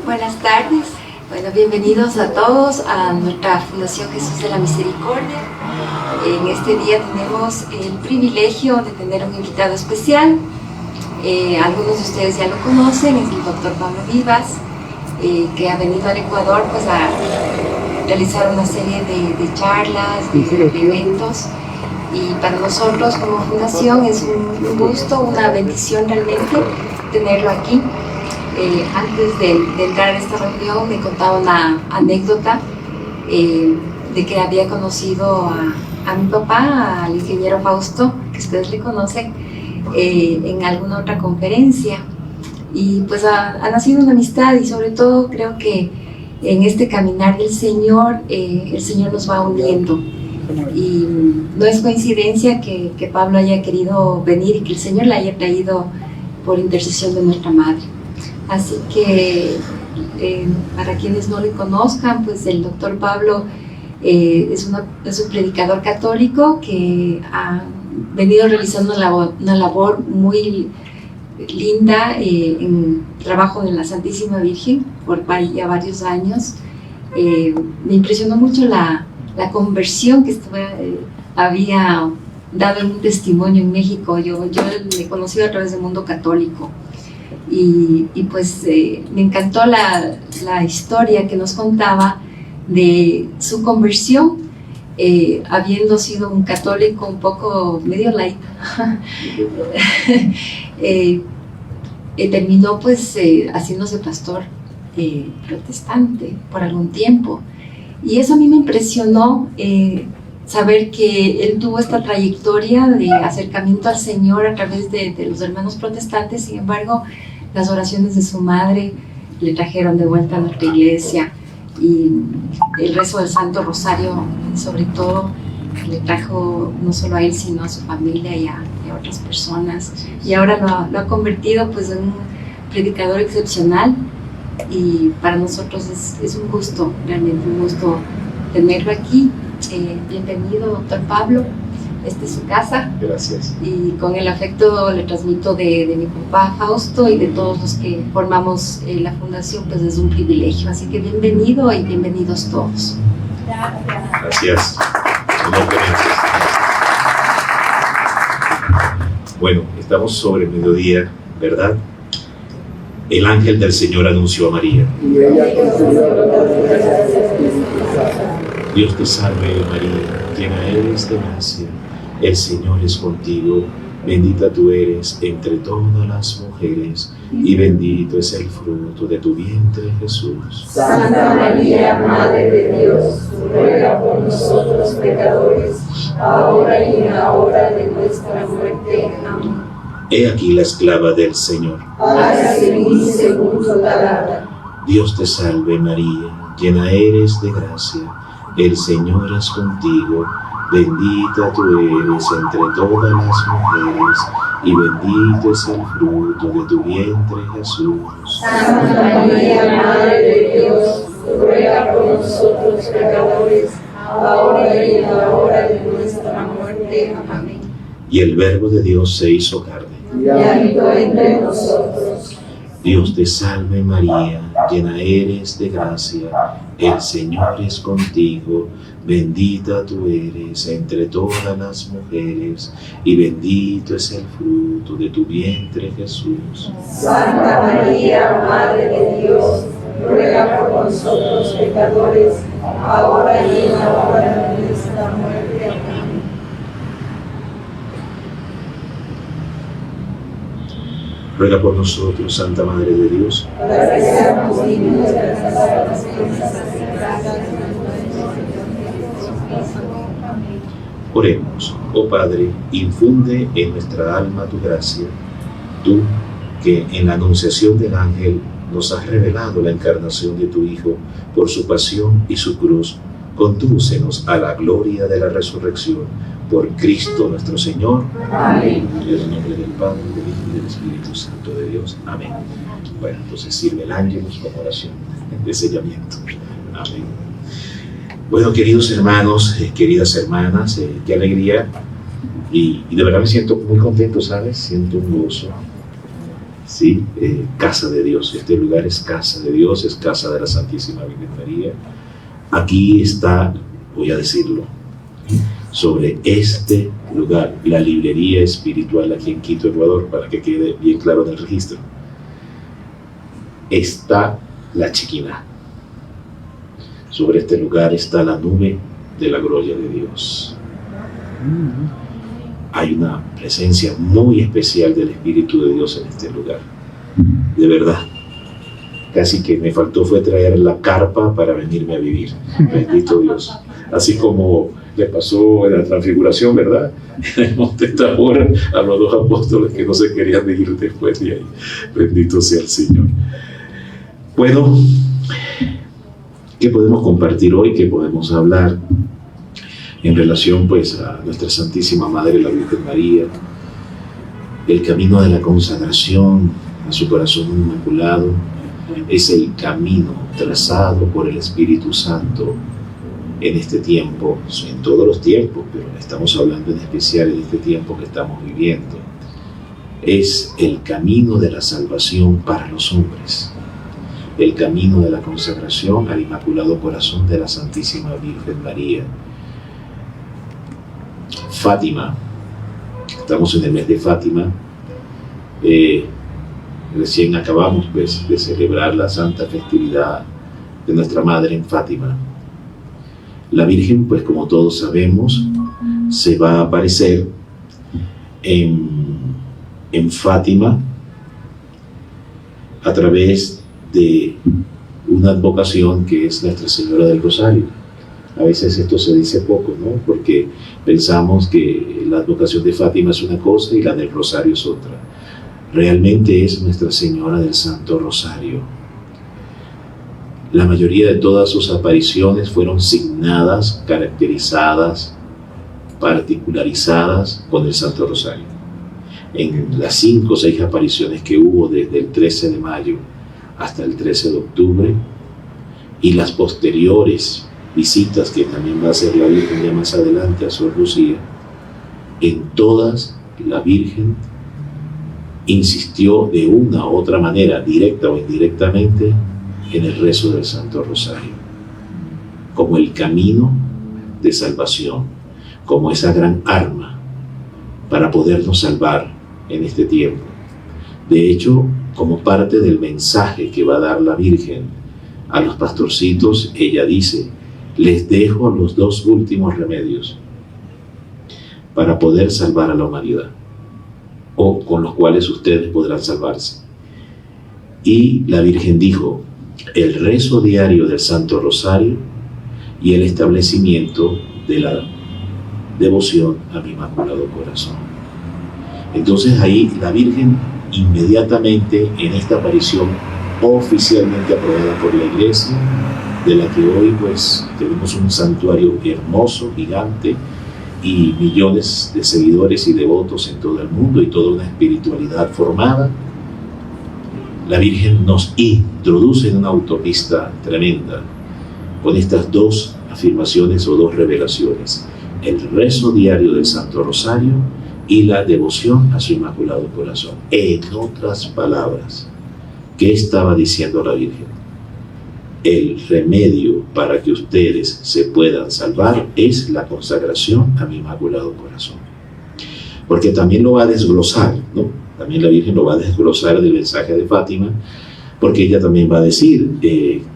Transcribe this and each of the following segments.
Buenas tardes. Bueno, bienvenidos a todos a nuestra Fundación Jesús de la Misericordia. En este día tenemos el privilegio de tener un invitado especial. Algunos de ustedes ya lo conocen, es el doctor Pablo Vivas, que ha venido al Ecuador pues, a realizar una serie de charlas, de eventos. Y para nosotros como fundación es un gusto, una bendición realmente tenerlo aquí. Antes de entrar a esta reunión me contaba una anécdota de que había conocido a mi papá, al ingeniero Fausto, que ustedes le conocen, en alguna otra conferencia. Y pues ha nacido una amistad y sobre todo creo que en este caminar del Señor, el Señor nos va uniendo. Y no es coincidencia que Pablo haya querido venir y que el Señor le haya traído por intercesión de nuestra Madre. Así que para quienes no le conozcan, pues el doctor Pablo es un predicador católico que ha venido realizando una labor muy linda en trabajo de la Santísima Virgen por ya varios años. Me impresionó mucho la conversión que había dado en un testimonio en México. Yo le he conocido a través del mundo católico. Y pues me encantó la historia que nos contaba de su conversión, habiendo sido un católico un poco medio light. Terminó pues haciéndose pastor protestante por algún tiempo. Y eso a mí me impresionó, saber que él tuvo esta trayectoria de acercamiento al Señor a través de los hermanos protestantes. Sin embargo, las oraciones de su madre le trajeron de vuelta a nuestra iglesia, y el rezo del Santo Rosario, sobre todo, le trajo no solo a él, sino a su familia y a otras personas. Y ahora lo ha convertido pues, en un predicador excepcional, y para nosotros es un gusto, realmente un gusto tenerlo aquí. Bienvenido, doctor Pablo. Esta es su casa. Gracias. Y con el afecto le transmito de mi papá Fausto y de todos los que formamos la fundación, pues es un privilegio. Así que bienvenido y bienvenidos todos. Gracias. Bueno, estamos sobre el mediodía, ¿verdad? El ángel del Señor anunció a María. Dios te salve, María, llena eres de gracia. El Señor es contigo, bendita tú eres entre todas las mujeres, y bendito es el fruto de tu vientre, Jesús. Santa María, Madre de Dios, ruega por nosotros pecadores, ahora y en la hora de nuestra muerte. Amén. He aquí la esclava del Señor. Hágase en mí según tu palabra. Dios te salve, María, llena eres de gracia. El Señor es contigo, bendita tú eres entre todas las mujeres, y bendito es el fruto de tu vientre, Jesús. Santa María, Madre de Dios, ruega por nosotros pecadores, ahora y en la hora de nuestra muerte. Amén. Y el Verbo de Dios se hizo carne. Y habitó entre nosotros. Dios te salve, María, llena eres de gracia, el Señor es contigo, bendita tú eres entre todas las mujeres, y bendito es el fruto de tu vientre, Jesús. Santa María, Madre de Dios, ruega por nosotros pecadores, ahora y en la hora de nuestra muerte. Amén. Ruega por nosotros, Santa Madre de Dios, para que seamos dignos de alcanzar las promesas de gracia. oremos. Oh Padre, infunde en nuestra alma tu gracia, tú que en la anunciación del ángel nos has revelado la encarnación de tu Hijo por su pasión y su cruz. Condúcenos a la gloria de la resurrección por Cristo nuestro Señor. Amén. En el nombre del Padre, del Hijo y del Espíritu Santo de Dios. Amén. Bueno, entonces sirve el ángelus como oración de sellamiento. Amén. Bueno, queridos hermanos, queridas hermanas, qué alegría. Y de verdad me siento muy contento, ¿sabes? Siento un gozo ¿sí? Casa de Dios. Este lugar es casa de Dios, es casa de la Santísima Virgen María. Aquí está, voy a decirlo, sobre este lugar, la librería espiritual aquí en Quito, Ecuador, para que quede bien claro en el registro, está la Chiquina. Sobre este lugar está la nube de la gloria de Dios. Hay una presencia muy especial del Espíritu de Dios en este lugar. De verdad. Casi que me faltó fue traer la carpa para venirme a vivir. Bendito Dios. Así como le pasó en la transfiguración, ¿verdad? En el monte Tabor a los dos apóstoles que no se querían ir después de ahí. Bendito sea el Señor. Bueno, ¿qué podemos compartir hoy? ¿Qué podemos hablar en relación pues a nuestra Santísima Madre, la Virgen María? El camino de la consagración a su corazón inmaculado es el camino trazado por el Espíritu Santo en este tiempo, en todos los tiempos, pero estamos hablando en especial en este tiempo que estamos viviendo. Es el camino de la salvación para los hombres, el camino de la consagración al Inmaculado Corazón de la Santísima Virgen María. Fátima, estamos en el mes de Fátima, recién acabamos pues, de celebrar la santa festividad de nuestra Madre en Fátima. La Virgen, pues como todos sabemos, se va a aparecer en Fátima a través de una advocación que es Nuestra Señora del Rosario. A veces esto se dice poco, ¿no? Porque pensamos que la advocación de Fátima es una cosa y la del Rosario es otra. Realmente es Nuestra Señora del Santo Rosario. La mayoría de todas sus apariciones fueron signadas, caracterizadas, particularizadas con el Santo Rosario. En las 5 o 6 apariciones que hubo desde el 13 de mayo hasta el 13 de octubre y las posteriores visitas que también va a hacer la Virgen ya más adelante a Sor Lucía, en todas la Virgen insistió de una u otra manera, directa o indirectamente, en el rezo del Santo Rosario, como el camino de salvación, como esa gran arma para podernos salvar en este tiempo. De hecho, como parte del mensaje que va a dar la Virgen a los pastorcitos, ella dice: les dejo los 2 últimos remedios para poder salvar a la humanidad, o con los cuales ustedes podrán salvarse. Y la Virgen dijo: el rezo diario del Santo Rosario y el establecimiento de la devoción a mi Inmaculado Corazón. Entonces ahí la Virgen inmediatamente en esta aparición oficialmente aprobada por la Iglesia, de la que hoy pues tenemos un santuario hermoso, gigante, y millones de seguidores y devotos en todo el mundo y toda una espiritualidad formada, la Virgen nos introduce en una autopista tremenda con estas 2 afirmaciones o 2 revelaciones: el rezo diario del Santo Rosario y la devoción a su Inmaculado Corazón. En otras palabras, ¿qué estaba diciendo la Virgen? El remedio para que ustedes se puedan salvar es la consagración a mi Inmaculado Corazón. Porque también lo va a desglosar, ¿no? También la Virgen lo va a desglosar del mensaje de Fátima, porque ella también va a decir: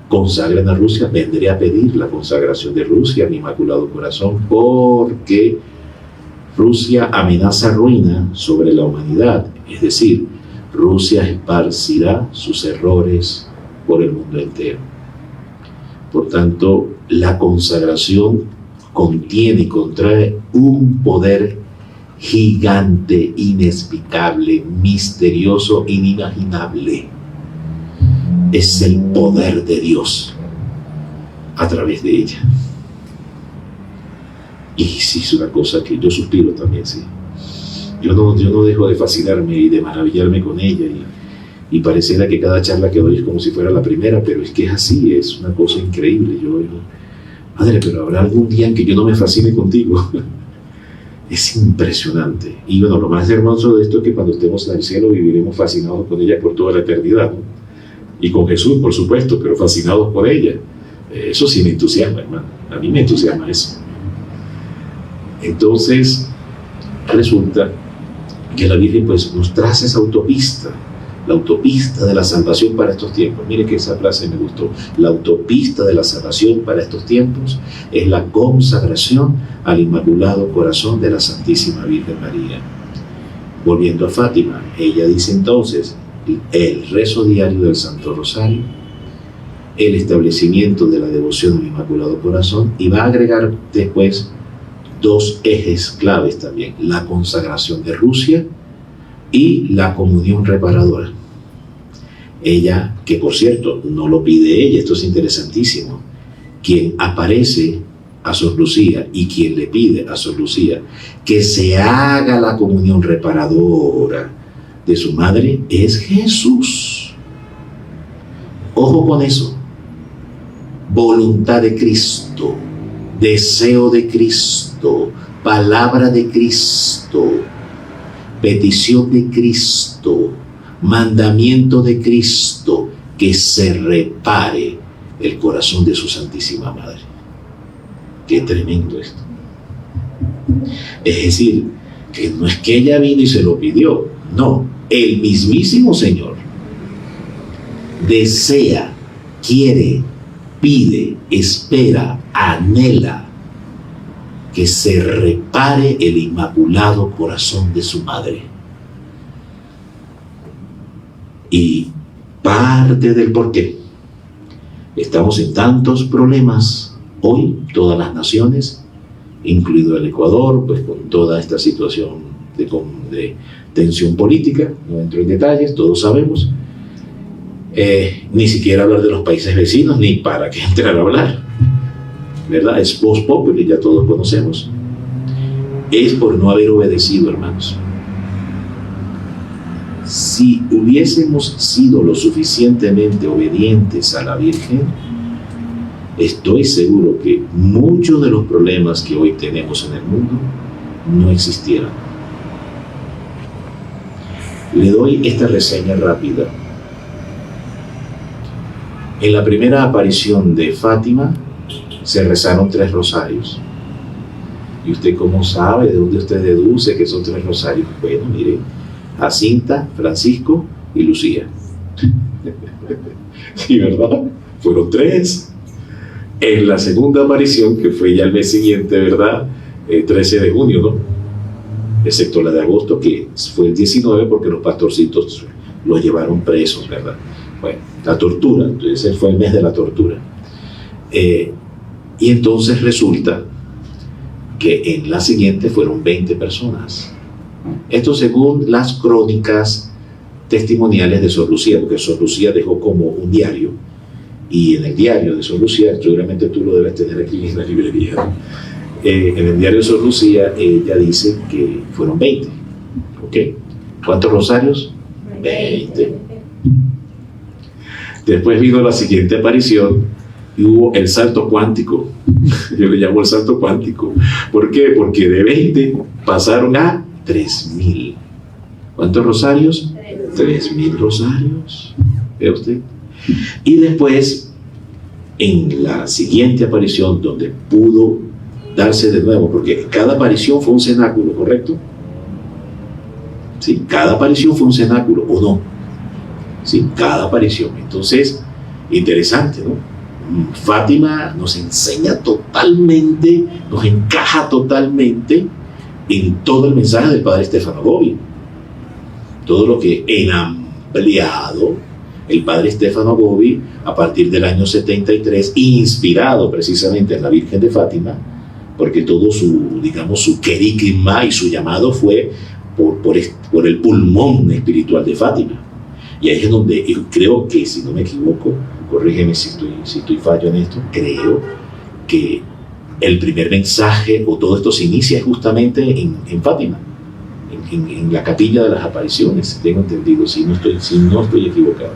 consagren a Rusia, vendré a pedir la consagración de Rusia a mi Inmaculado Corazón, porque Rusia amenaza ruina sobre la humanidad. Es decir, Rusia esparcirá sus errores por el mundo entero. Por tanto, la consagración contiene y contrae un poder gigante, inexplicable, misterioso, inimaginable. Es el poder de Dios a través de ella. Y sí, es una cosa que yo suspiro también, sí. Yo no dejo de fascinarme y de maravillarme con ella, y pareciera que cada charla que doy es como si fuera la primera, pero es que es así, es una cosa increíble. Madre, pero habrá algún día en que yo no me fascine contigo. Es impresionante. Y bueno, lo más hermoso de esto es que cuando estemos en el cielo viviremos fascinados con ella por toda la eternidad, ¿no? Y con Jesús, por supuesto, pero fascinados por ella. Eso sí me entusiasma, hermano. A mí me entusiasma eso. Entonces, resulta que la Virgen pues nos traza esa autopista, la autopista de la salvación para estos tiempos. Mire que esa frase me gustó. La autopista de la salvación para estos tiempos es la consagración al Inmaculado Corazón de la Santísima Virgen María. Volviendo a Fátima, ella dice entonces el rezo diario del Santo Rosario, el establecimiento de la devoción al Inmaculado Corazón, y va a agregar después dos ejes claves también: la consagración de Rusia y la comunión reparadora. Ella, que por cierto no lo pide ella, esto es interesantísimo, quien aparece a Sor Lucía y quien le pide a Sor Lucía que se haga la comunión reparadora de su madre es Jesús. Ojo con eso. Voluntad de Cristo, deseo de Cristo, palabra de Cristo, petición de Cristo, mandamiento de Cristo, que se repare el corazón de su Santísima Madre. Qué tremendo esto. Es decir, que no es que ella vino y se lo pidió, no, el mismísimo Señor desea, quiere, pide, espera, anhela que se repare el Inmaculado Corazón de su madre. Y parte del porqué estamos en tantos problemas hoy, todas las naciones, incluido el Ecuador, pues con toda esta situación de tensión política, no entro en detalles, todos sabemos. Ni siquiera hablar de los países vecinos, ni para qué entrar a hablar, ¿verdad? Es vox populi, ya todos conocemos. Es por no haber obedecido, hermanos. Si hubiésemos sido lo suficientemente obedientes a la Virgen, estoy seguro que muchos de los problemas que hoy tenemos en el mundo no existieran. Le doy esta reseña rápida. En la primera aparición de Fátima se rezaron 3 rosarios. ¿Y usted cómo sabe? ¿De dónde usted deduce que son 3 rosarios? Bueno, mire, Jacinta, Francisco y Lucía. Sí, ¿verdad? Fueron 3. En la segunda aparición, que fue ya el mes siguiente, ¿verdad? 13 de junio, ¿no? Excepto la de agosto, que fue el 19, porque los pastorcitos los llevaron presos, ¿verdad? Bueno, la tortura, entonces fue el mes de la tortura. Y entonces resulta que en la siguiente fueron 20 personas. Esto según las crónicas testimoniales de Sor Lucía, porque Sor Lucía dejó como un diario, y en el diario de Sor Lucía, seguramente tú lo debes tener aquí en la librería, en el diario de Sor Lucía, ella dice que fueron 20. ¿Ok? ¿Cuántos rosarios? 20. Después vino la siguiente aparición y hubo el salto cuántico. Yo le llamo el salto cuántico. ¿Por qué? Porque de 20 pasaron a 3.000. ¿Cuántos rosarios? 3.000 rosarios. ¿Ve usted? Y después, en la siguiente aparición, donde pudo darse de nuevo, porque cada aparición fue un cenáculo, ¿correcto? Sí, cada aparición fue un cenáculo, ¿o no? Sí, cada aparición. Entonces, interesante, ¿no? Fátima nos enseña totalmente, nos encaja totalmente en todo el mensaje del padre Stefano Gobbi. Todo lo que en ampliado el padre Stefano Gobbi a partir del año 73, inspirado precisamente en la Virgen de Fátima, porque todo su, digamos, su querigma y su llamado fue por el pulmón espiritual de Fátima. Y ahí es donde yo creo que, si no me equivoco, corrígeme si estoy fallo en esto, creo que el primer mensaje o todo esto se inicia justamente en Fátima, en la capilla de las apariciones, tengo entendido, si no estoy equivocado.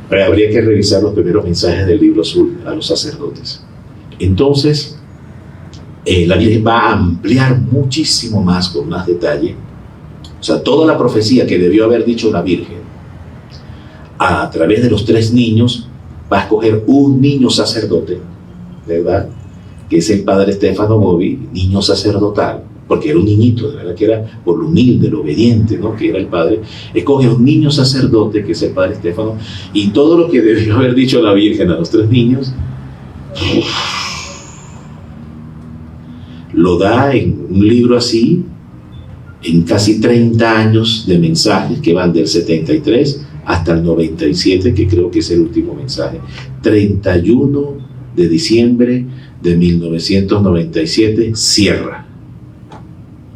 Pero habría que revisar los primeros mensajes del libro azul a los sacerdotes. Entonces, la Virgen va a ampliar muchísimo más, con más detalle. O sea, toda la profecía que debió haber dicho la Virgen, a través de los 3 niños, va a escoger un niño sacerdote, ¿verdad? Que es el padre Stefano Bovi, niño sacerdotal, porque era un niñito, de verdad que era por lo humilde, lo obediente, ¿no? Que era el padre. Escoge un niño sacerdote, que es el padre Stefano, y todo lo que debió haber dicho la Virgen a los 3 niños, lo da en un libro así, en casi 30 años de mensajes que van del 73 hasta el 97, que creo que es el último mensaje. 31 de diciembre de 1997 cierra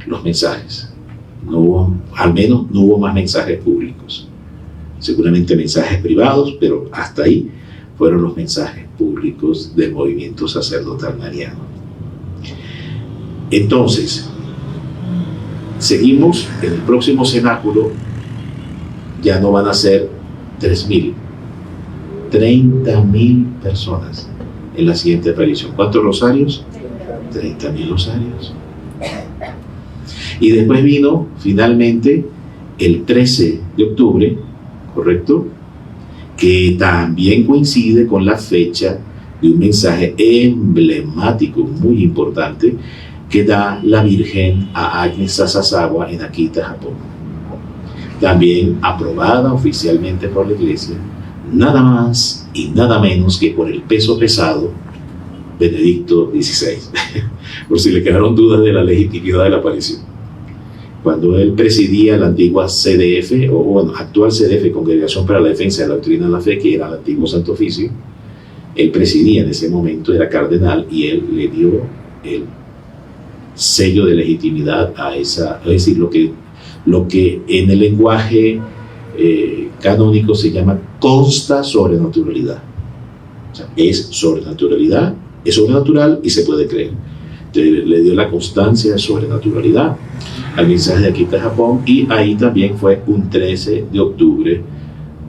los mensajes. No hubo, al menos no hubo más mensajes públicos. Seguramente mensajes privados, pero hasta ahí fueron los mensajes públicos del movimiento sacerdotal mariano. Entonces, seguimos en el próximo cenáculo. Ya no van a ser 3.000, 30.000 personas en la siguiente aparición. ¿Cuántos rosarios? 30.000 rosarios. Y después vino finalmente el 13 de octubre, ¿correcto? Que también coincide con la fecha de un mensaje emblemático, muy importante, que da la Virgen a Agnes Sasazawa en Akita, Japón. También aprobada oficialmente por la Iglesia, nada más y nada menos que por el peso pesado Benedicto XVI, por si le quedaron dudas de la legitimidad de la aparición. Cuando él presidía la antigua CDF, o bueno, actual CDF, Congregación para la Defensa de la Doctrina de la Fe, que era el antiguo Santo Oficio, él presidía en ese momento, era cardenal, y él le dio el sello de legitimidad a esa, es decir, lo que en el lenguaje canónico se llama consta sobrenaturalidad. O sea, es sobrenaturalidad, es sobrenatural y se puede creer. Entonces, le dio la constancia de sobrenaturalidad al mensaje de Akita, Japón, y ahí también fue un 13 de octubre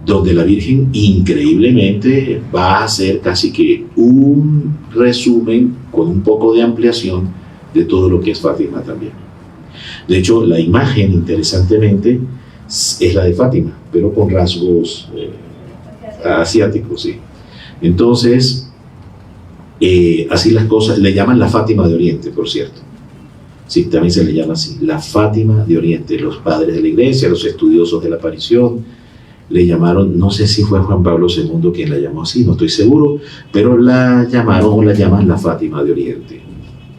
donde la Virgen increíblemente va a hacer casi que un resumen con un poco de ampliación de todo lo que es Fátima también. De hecho, la imagen, interesantemente, es la de Fátima, pero con rasgos asiáticos, sí. Entonces, así las cosas, le llaman la Fátima de Oriente, por cierto. Sí, también se le llama así, la Fátima de Oriente. Los padres de la Iglesia, los estudiosos de la aparición, le llamaron, no sé si fue Juan Pablo II quien la llamó así, no estoy seguro, pero la llamaron o la llaman la Fátima de Oriente,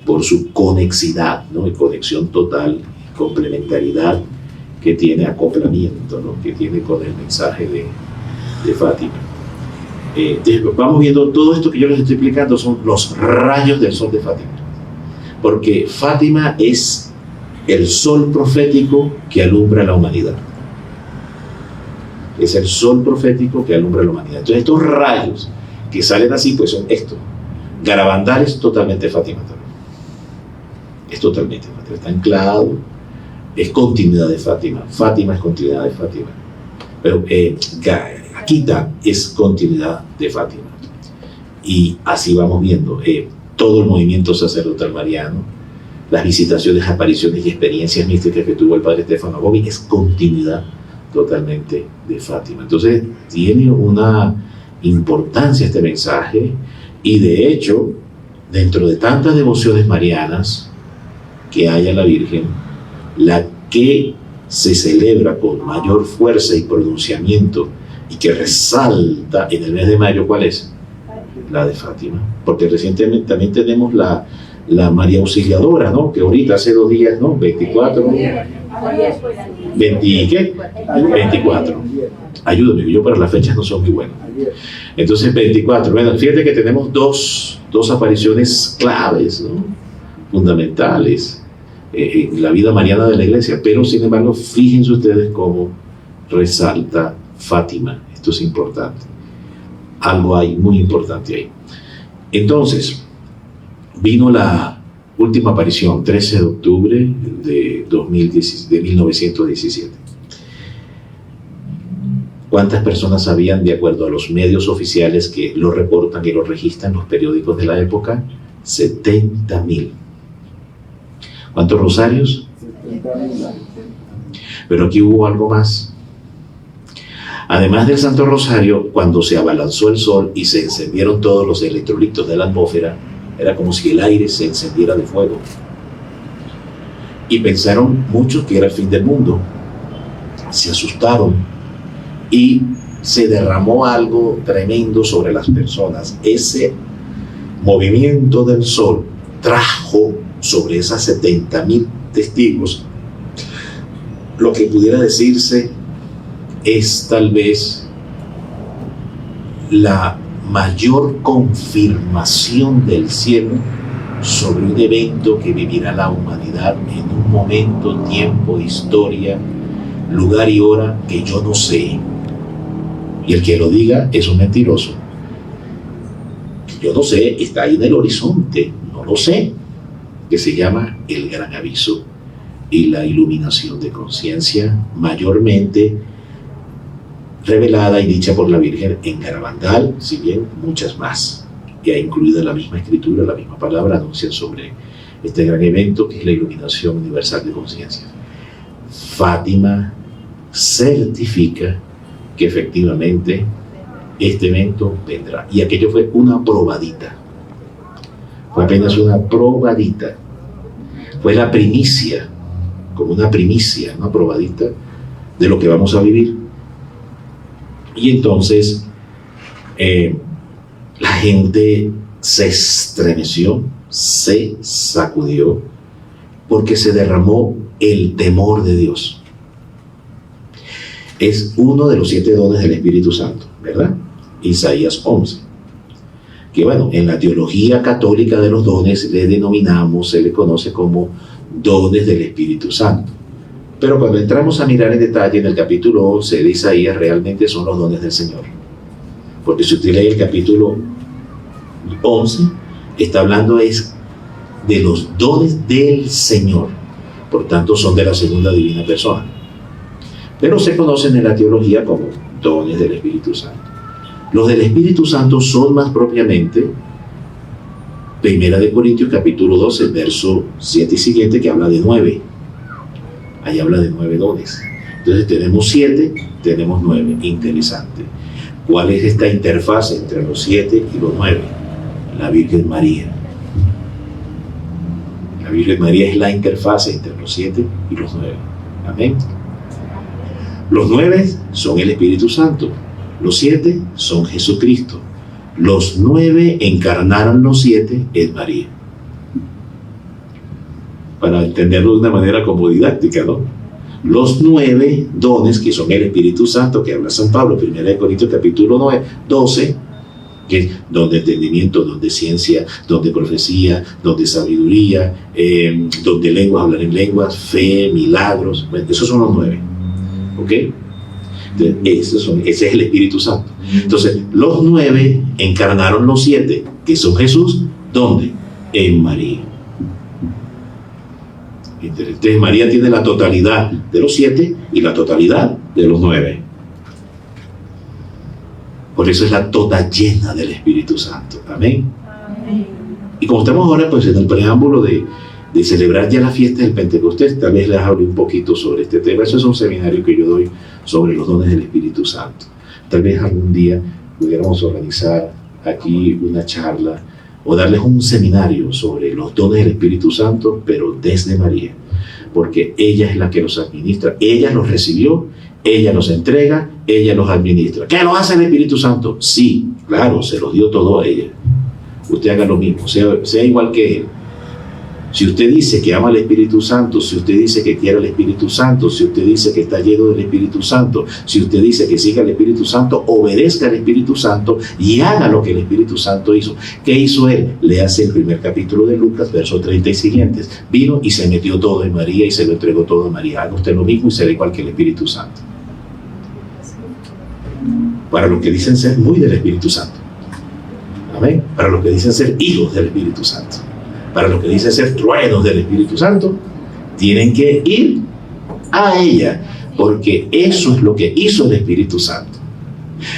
por su conexidad, ¿no? Y conexión total, complementariedad que tiene, acoplamiento, ¿no? Que tiene con el mensaje de Fátima. Vamos viendo todo esto que yo les estoy explicando, son los rayos del sol de Fátima, porque Fátima es el sol profético que alumbra la humanidad. Es el sol profético que alumbra la humanidad. Entonces estos rayos que salen así, pues son estos. Garabandal es totalmente Fátima también. Es totalmente Fátima, está anclado, es continuidad de Fátima. Fátima es continuidad de Fátima. Pero Akita es continuidad de Fátima. Y así vamos viendo todo el movimiento sacerdotal mariano, las visitaciones, apariciones y experiencias místicas que tuvo el padre Stefano Bovi, es continuidad totalmente de Fátima. Entonces tiene una importancia este mensaje, y de hecho, dentro de tantas devociones marianas que hay a la Virgen, la que se celebra con mayor fuerza y pronunciamiento y que resalta en el mes de mayo, ¿cuál es? La de Fátima. Porque recientemente también tenemos la María Auxiliadora, ¿no? Que ahorita hace 2 días, ¿no? 24, ¿no? 20, ¿qué? 24. Ayúdame, yo para las fechas no soy muy bueno. Entonces 24. Bueno, fíjate que tenemos dos apariciones claves, ¿no? Fundamentales en la vida mariana de la Iglesia, pero sin embargo, fíjense ustedes cómo resalta Fátima. Esto es importante. Algo hay muy importante ahí. Entonces, vino la última aparición, 13 de octubre de 1917. ¿Cuántas personas sabían, de acuerdo a los medios oficiales que lo reportan y lo registran los periódicos de la época? 70.000. ¿Cuántos rosarios? 70.000. Pero aquí hubo algo más. Además del Santo Rosario, cuando se abalanzó el sol y se encendieron todos los electrolitos de la atmósfera, era como si el aire se encendiera de fuego. Y pensaron muchos que era el fin del mundo. Se asustaron y se derramó algo tremendo sobre las personas. Ese movimiento del sol trajo sobre esas 70.000 testigos lo que pudiera decirse es tal vez la mayor confirmación del cielo sobre un evento que vivirá la humanidad en un momento, tiempo, historia, lugar y hora que yo no sé. Y el que lo diga es un mentiroso. Yo no sé, está ahí en el horizonte, no lo sé, que se llama el gran aviso y la iluminación de conciencia, mayormente revelada y dicha por la Virgen en Garabandal, si bien muchas más, que ha incluido la misma escritura, la misma palabra, anuncian sobre este gran evento que es la iluminación universal de conciencia. Fátima certifica que efectivamente este evento vendrá. Y aquello fue una probadita. Fue apenas una probadita. Fue la primicia, como una primicia, una probadita de lo que vamos a vivir. Y entonces la gente se estremeció, se sacudió, porque se derramó el temor de Dios. Es uno de los 7 dones del Espíritu Santo, ¿verdad? Isaías 11. Que bueno, en la teología católica de los dones le denominamos, se le conoce como dones del Espíritu Santo. Pero cuando entramos a mirar en detalle en el capítulo 11 de Isaías, realmente son los dones del Señor. Porque si usted lee el capítulo 11, está hablando es de los dones del Señor. Por tanto, son de la segunda divina persona. Pero se conocen en la teología como dones del Espíritu Santo. Los del Espíritu Santo son más propiamente 1 Corintios capítulo 12, verso 7 y siguiente, que habla de 9. Ahí habla de 9 dones. Entonces tenemos 7, tenemos 9. Interesante. ¿Cuál es esta interfaz entre los 7 y los 9? La Virgen María. La Virgen María es la interfaz entre los 7 y los 9. Amén. Los 9 son el Espíritu Santo. Los 7 son Jesucristo. Los 9 encarnaron los 7 en María. Para entenderlo de una manera como didáctica, ¿no? Los 9 dones que son el Espíritu Santo, que habla San Pablo, 1 Corintios capítulo 12, que es don de entendimiento, don de ciencia, don de profecía, don de sabiduría, don de lenguas, hablar en lenguas, fe, milagros. Bueno, esos son los 9. ¿Ok? Entonces, ese es el Espíritu Santo. Entonces, los 9 encarnaron los 7, que son Jesús. ¿Dónde? En María. Entonces, María tiene la totalidad de los 7 y la totalidad de los 9. Por eso es la toda llena del Espíritu Santo. Amén. Amén. Y como estamos ahora pues en el preámbulo de celebrar ya la fiesta del Pentecostés, tal vez les hable un poquito sobre este tema. Eso es un seminario que yo doy sobre los dones del Espíritu Santo. Tal vez algún día pudiéramos organizar aquí una charla o darles un seminario sobre los dones del Espíritu Santo, pero desde María, porque ella es la que los administra. Ella los recibió, ella los entrega, ella los administra. ¿Qué lo hace el Espíritu Santo? Sí, claro, se los dio todo a ella. Usted haga lo mismo, sea igual que él. Si usted dice que ama al Espíritu Santo, si usted dice que quiere al Espíritu Santo, si usted dice que está lleno del Espíritu Santo, si usted dice que siga al Espíritu Santo, obedezca al Espíritu Santo y haga lo que el Espíritu Santo hizo. ¿Qué hizo él? Le hace el primer capítulo de Lucas, versos 30 y siguientes. Vino y se metió todo en María y se lo entregó todo a María. Haga usted lo mismo y será igual que el Espíritu Santo. Para los que dicen ser muy del Espíritu Santo. Amén. Para los que dicen ser hijos del Espíritu Santo. Para los que dicen ser truenos del Espíritu Santo, tienen que ir a ella, porque eso es lo que hizo el Espíritu Santo.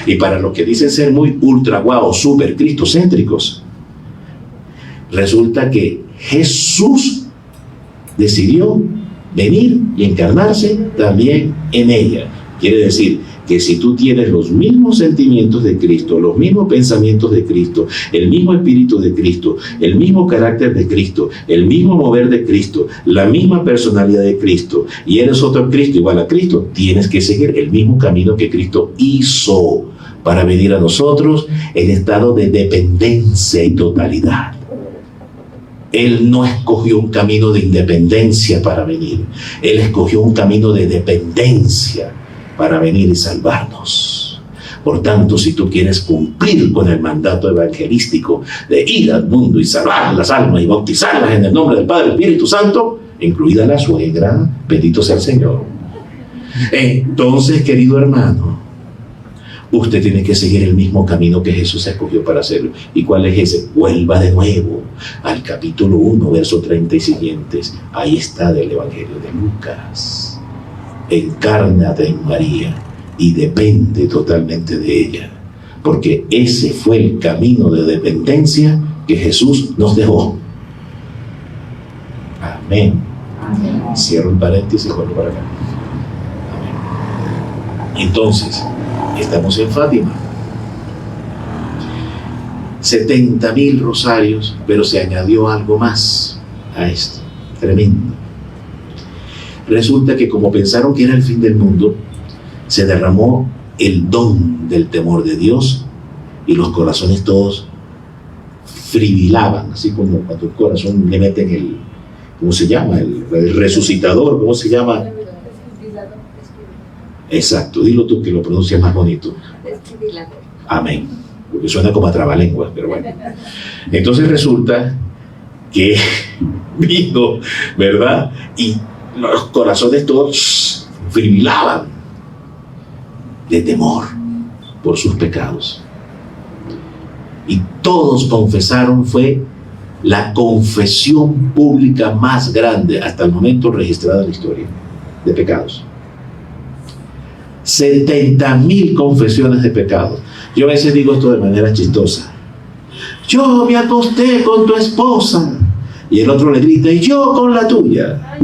Y para los que dicen ser muy ultra guau, super cristocéntricos, resulta que Jesús decidió venir y encarnarse también en ella. Quiere decir que si tú tienes los mismos sentimientos de Cristo, los mismos pensamientos de Cristo, el mismo espíritu de Cristo, el mismo carácter de Cristo, el mismo mover de Cristo, la misma personalidad de Cristo, y eres otro Cristo igual a Cristo, tienes que seguir el mismo camino que Cristo hizo para venir a nosotros en estado de dependencia y totalidad. Él no escogió un camino de independencia para venir. Él escogió un camino de dependencia para venir y salvarnos. Por tanto, si tú quieres cumplir con el mandato evangelístico de ir al mundo y salvar las almas y bautizarlas en el nombre del Padre, del Espíritu Santo, incluida la suegra, bendito sea el Señor. Entonces, querido hermano, usted tiene que seguir el mismo camino que Jesús escogió para hacerlo. ¿Y cuál es ese? Vuelva de nuevo al capítulo 1, verso 30 y siguientes. Ahí está del Evangelio de Lucas. Encárnate en María y depende totalmente de ella, porque ese fue el camino de dependencia que Jesús nos dejó. Amén. Amén. Cierro el paréntesis y vuelvo para acá. Amén. Entonces, estamos en Fátima. 70,000 rosarios, pero se añadió algo más a esto. Tremendo. Resulta que como pensaron que era el fin del mundo, se derramó el don del temor de Dios y los corazones todos fribilaban, así como cuando el corazón le meten el, ¿cómo se llama? El resucitador, ¿cómo se llama? Exacto, dilo tú que lo pronuncias más bonito. Amén, porque suena como a trabalenguas, pero bueno. Entonces resulta que vino, ¿verdad? Y los corazones todos fibrilaban de temor por sus pecados. Y todos confesaron, fue la confesión pública más grande hasta el momento registrada en la historia de pecados. 70,000 confesiones de pecados. Yo a veces digo esto de manera chistosa. Yo me acosté con tu esposa. Y el otro le grita, y yo con la tuya.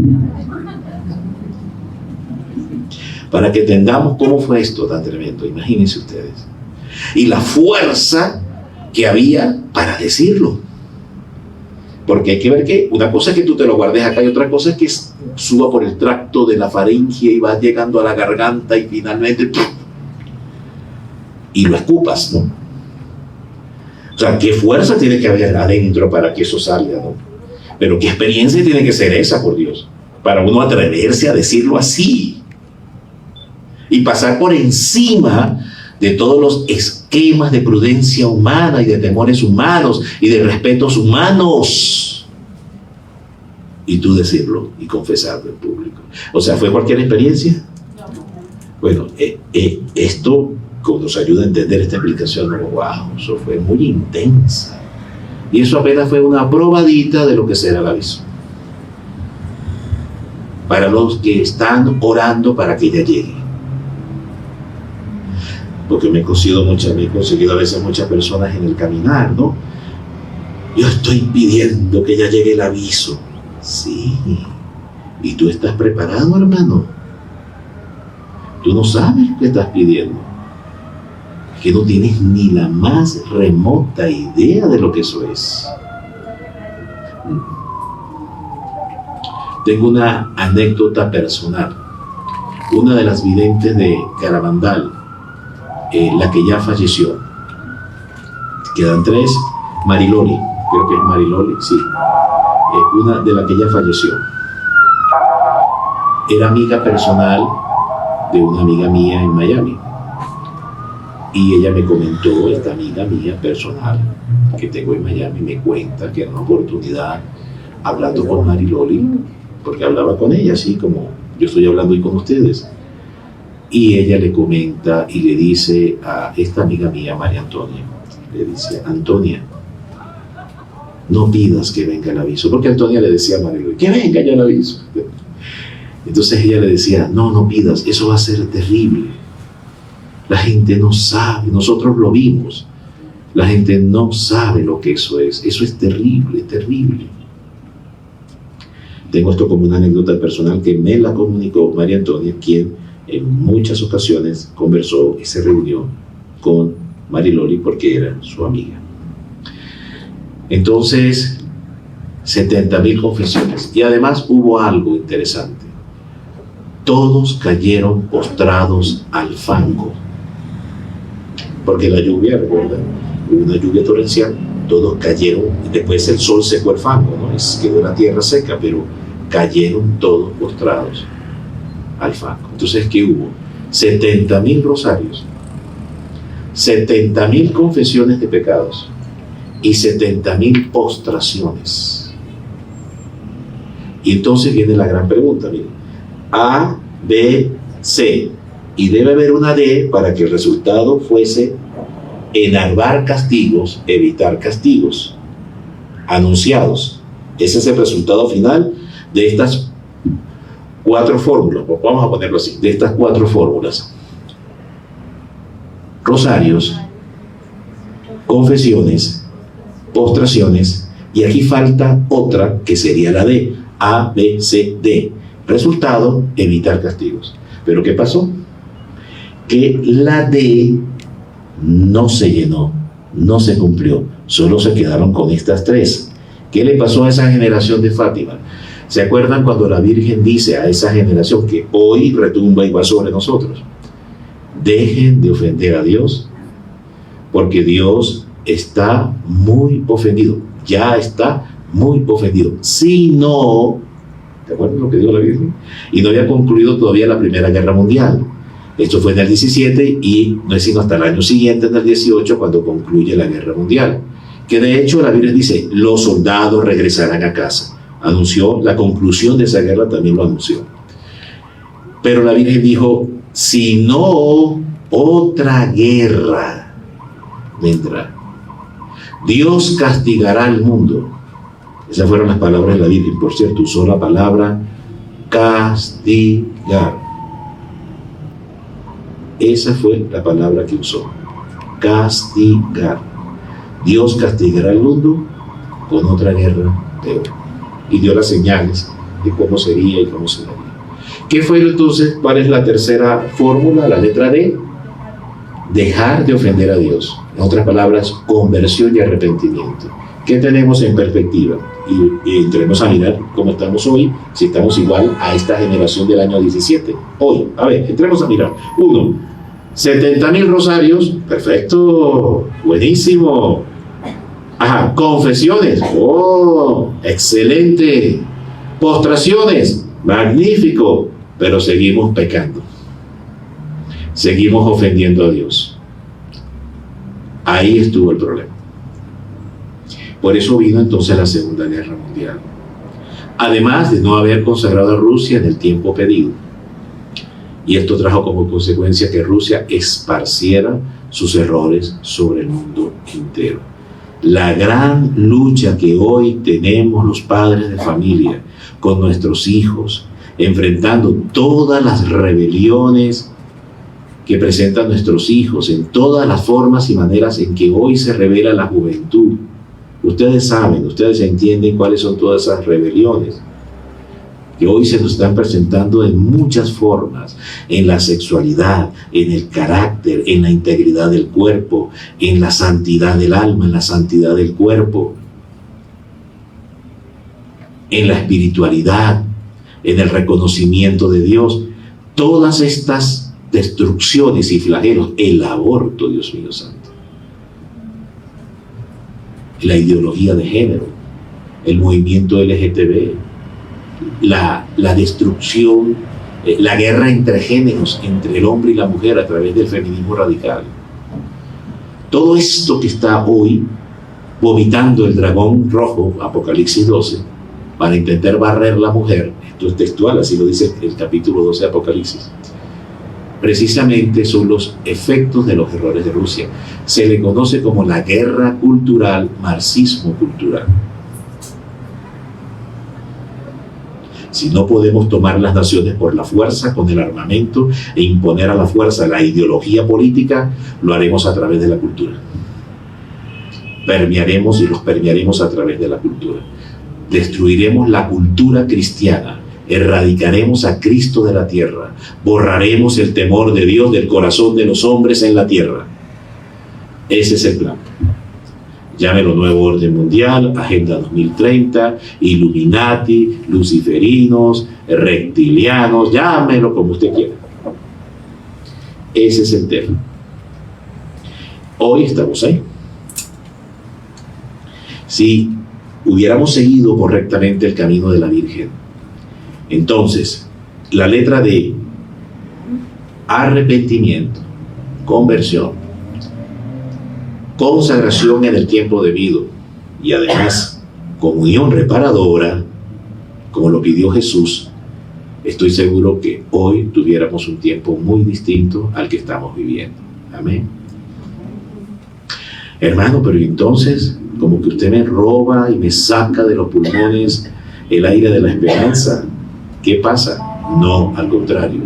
Para que entendamos cómo fue esto tan tremendo, imagínense ustedes. Y la fuerza que había para decirlo. Porque hay que ver que una cosa es que tú te lo guardes acá y otra cosa es que suba por el tracto de la faringe y va llegando a la garganta y finalmente y lo escupas, ¿no? O sea, qué fuerza tiene que haber adentro para que eso salga, ¿no? Pero qué experiencia tiene que ser esa, por Dios, para uno atreverse a decirlo así y pasar por encima de todos los esquemas de prudencia humana y de temores humanos y de respetos humanos, y tú decirlo y confesarlo en público. O sea, ¿fue cualquier experiencia? Bueno, esto nos ayuda a entender esta explicación. Wow, eso fue muy intensa. Y eso apenas fue una probadita de lo que será el aviso. Para los que están orando para que ella llegue. Porque me he conseguido a veces muchas personas en el caminar, ¿no? Yo estoy pidiendo que ya llegue el aviso. Sí. ¿Y tú estás preparado, hermano? Tú no sabes qué estás pidiendo. Que no tienes ni la más remota idea de lo que eso es. Tengo una anécdota personal. Una de las videntes de Carabandal, la que ya falleció, quedan 3, Mariloli, creo que es Mariloli, sí, una de la que ya falleció, era amiga personal de una amiga mía en Miami, y ella me comentó, esta amiga mía personal que tengo en Miami, me cuenta que en una oportunidad, hablando con Mariloli, porque hablaba con ella así como yo estoy hablando hoy con ustedes, y ella le comenta y le dice a esta amiga mía, María Antonia, le dice, Antonia, no pidas que venga el aviso, porque Antonia le decía a Mariloli, que venga ya el aviso. Entonces ella le decía, no pidas, eso va a ser terrible. La gente no sabe, nosotros lo vimos, la gente no sabe lo que eso es terrible, terrible. Tengo esto como una anécdota personal que me la comunicó María Antonia, quien en muchas ocasiones conversó y se reunió con Mariloli porque era su amiga. Entonces, 70.000 confesiones. Y además hubo algo interesante. Todos cayeron postrados al fango. Porque la lluvia, recuerda, hubo una lluvia torrencial, todos cayeron, y después el sol secó el fango, ¿no? Quedó la tierra seca, pero cayeron todos postrados al fango. Entonces, ¿qué hubo? 70.000 rosarios, 70.000 confesiones de pecados y 70.000 postraciones. Y entonces viene la gran pregunta, miren. A, B, C. Y debe haber una D para que el resultado fuese enarbar castigos, evitar castigos anunciados. Ese es el resultado final de estas 4 fórmulas. Vamos a ponerlo así, de estas 4 fórmulas. Rosarios, confesiones, postraciones, y aquí falta otra que sería la D. A, B, C, D. Resultado, evitar castigos. ¿Pero qué pasó? Que la D no se llenó, no se cumplió, solo se quedaron con estas 3. ¿Qué le pasó a esa generación de Fátima? ¿Se acuerdan cuando la Virgen dice a esa generación que hoy retumba igual sobre nosotros? Dejen de ofender a Dios, porque Dios está muy ofendido, ya está muy ofendido. Si no, ¿te acuerdas lo que dijo la Virgen? Y no había concluido todavía la Primera Guerra Mundial. Esto fue en el 17 y no es sino hasta el año siguiente, en el 18, cuando concluye la Guerra Mundial. Que de hecho la Virgen dice, los soldados regresarán a casa. Anunció la conclusión de esa guerra, también lo anunció. Pero la Virgen dijo, si no, otra guerra vendrá. Dios castigará al mundo. Esas fueron las palabras de la Virgen. Por cierto, usó la palabra castigar. Esa fue la palabra que usó. Castigar. Dios castigará al mundo con otra guerra peor. Y dio las señales de cómo sería y cómo se daría. ¿Qué fue entonces? ¿Cuál es la tercera fórmula? La letra D. Dejar de ofender a Dios. En otras palabras, conversión y arrepentimiento. ¿Qué tenemos en perspectiva? Y entremos a mirar cómo estamos hoy, si estamos igual a esta generación del año 17. Hoy, a ver, entremos a mirar. 1. 70.000 rosarios. Perfecto. Buenísimo. Ajá. Confesiones. Oh, excelente. Postraciones. Magnífico. Pero seguimos pecando. Seguimos ofendiendo a Dios. Ahí estuvo el problema. Por eso vino entonces la Segunda Guerra Mundial. Además de no haber consagrado a Rusia en el tiempo pedido. Y esto trajo como consecuencia que Rusia esparciera sus errores sobre el mundo entero. La gran lucha que hoy tenemos los padres de familia con nuestros hijos, enfrentando todas las rebeliones que presentan nuestros hijos, en todas las formas y maneras en que hoy se revela la juventud. Ustedes saben, ustedes entienden cuáles son todas esas rebeliones que hoy se nos están presentando en muchas formas, en la sexualidad, en el carácter, en la integridad del cuerpo, en la santidad del alma, en la santidad del cuerpo, en la espiritualidad, en el reconocimiento de Dios. Todas estas destrucciones y flagelos, el aborto, Dios mío santo, la ideología de género, el movimiento LGTB, la destrucción, la guerra entre géneros, entre el hombre y la mujer a través del feminismo radical. Todo esto que está hoy vomitando el dragón rojo, Apocalipsis 12, para intentar barrer la mujer, esto es textual, así lo dice el capítulo 12 de Apocalipsis, precisamente son los efectos de los errores de Rusia. Se le conoce como la guerra cultural, marxismo cultural. Si no podemos tomar las naciones por la fuerza, con el armamento, e imponer a la fuerza la ideología política, lo haremos a través de la cultura. Permearemos y los permearemos a través de la cultura. destruiremos la cultura cristiana, erradicaremos a Cristo de la tierra, borraremos el temor de Dios del corazón de los hombres en la tierra. Ese es el plan. Llámelo Nuevo Orden Mundial, Agenda 2030, Illuminati, luciferinos, reptilianos, llámelo como usted quiera. Ese es el tema. Hoy estamos ahí. Si hubiéramos seguido correctamente el camino de la Virgen, entonces la letra de arrepentimiento, conversión, consagración en el tiempo debido y además comunión reparadora, como lo pidió Jesús, estoy seguro que hoy tuviéramos un tiempo muy distinto al que estamos viviendo. Amén. Hermano, pero entonces, como que usted me roba y me saca de los pulmones el aire de la esperanza. ¿Qué pasa? No, al contrario.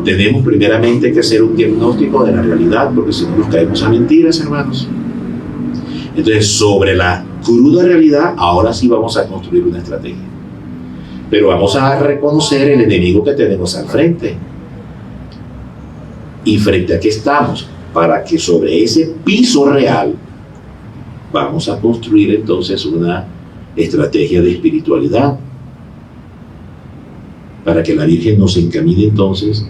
Tenemos primeramente que hacer un diagnóstico de la realidad, porque si no nos caemos a mentiras, hermanos. Entonces, sobre la cruda realidad, ahora sí vamos a construir una estrategia. Pero vamos a reconocer el enemigo que tenemos al frente. ¿Y frente a qué estamos? Para que sobre ese piso real vamos a construir entonces una estrategia de espiritualidad, para que la Virgen nos encamine entonces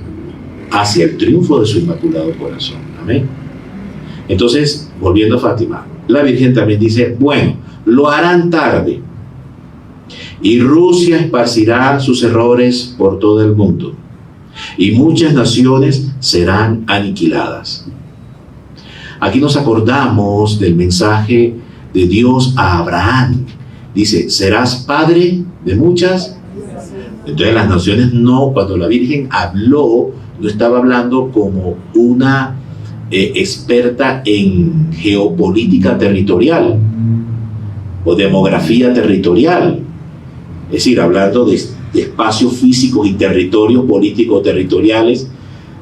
hacia el triunfo de su inmaculado corazón. Amén. Entonces, volviendo a Fátima, la Virgen también dice, bueno, lo harán tarde y Rusia esparcirá sus errores por todo el mundo y muchas naciones serán aniquiladas. Aquí nos acordamos del mensaje de Dios a Abraham. Dice, serás padre de muchas. Entonces las naciones no, cuando la Virgen habló, no estaba hablando como una experta en geopolítica territorial o demografía territorial. Es decir, hablando de espacios físicos y territorios políticos territoriales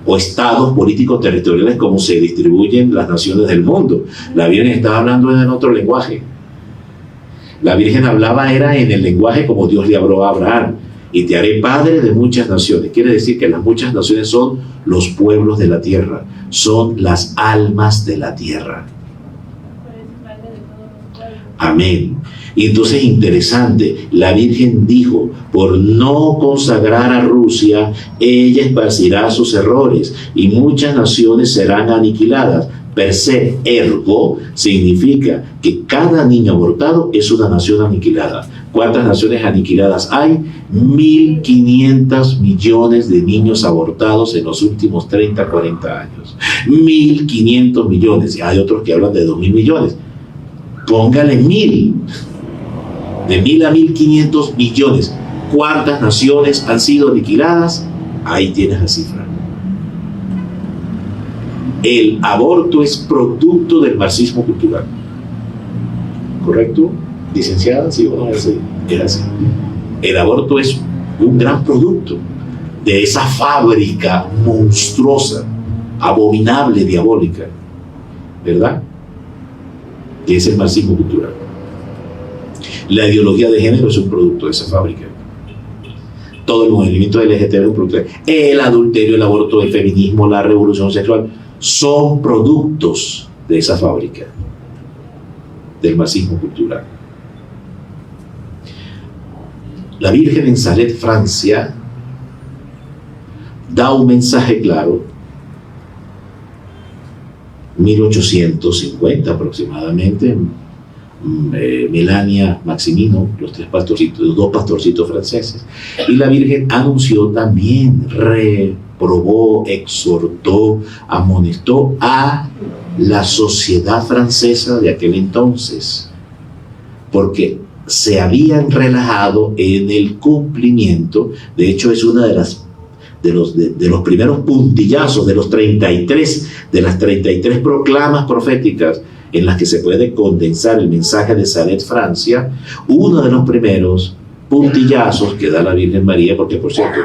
o estados políticos territoriales como se distribuyen las naciones del mundo. La Virgen estaba hablando en otro lenguaje. La Virgen hablaba era en el lenguaje como Dios le habló a Abraham. Y te haré padre de muchas naciones. Quiere decir que las muchas naciones son los pueblos de la tierra, son las almas de la tierra. Amén. Y entonces interesante, la Virgen dijo, por no consagrar a Rusia, ella esparcirá sus errores y muchas naciones serán aniquiladas. Per se, ergo, significa que cada niño abortado es una nación aniquilada. ¿Cuántas naciones aniquiladas hay? 1.500 millones de niños abortados en los últimos 30, 40 años. 1.500 millones. Y hay otros que hablan de 2.000 millones. Póngale 1.000. De 1.000 a 1.500 millones. ¿Cuántas naciones han sido aniquiladas? Ahí tienes la cifra. El aborto es producto del marxismo cultural. ¿Correcto? Licenciada, ¿sí o no? Es así. El aborto es un gran producto de esa fábrica monstruosa, abominable, diabólica, ¿verdad? Que es el marxismo cultural. La ideología de género es un producto de esa fábrica. Todo el movimiento LGTB es un producto. El adulterio, el aborto, el feminismo, la revolución sexual son productos de esa fábrica, del marxismo cultural. La Virgen en Salette, Francia, da un mensaje claro, 1850 aproximadamente, Melania, Maximino, los dos pastorcitos franceses, y la Virgen anunció también, reprobó, exhortó, amonestó a la sociedad francesa de aquel entonces, porque se habían relajado en el cumplimiento. De hecho, es una de los primeros puntillazos de las 33 proclamas proféticas en las que se puede condensar el mensaje de Salette, Francia. Uno de los primeros puntillazos que da la Virgen María, porque por cierto,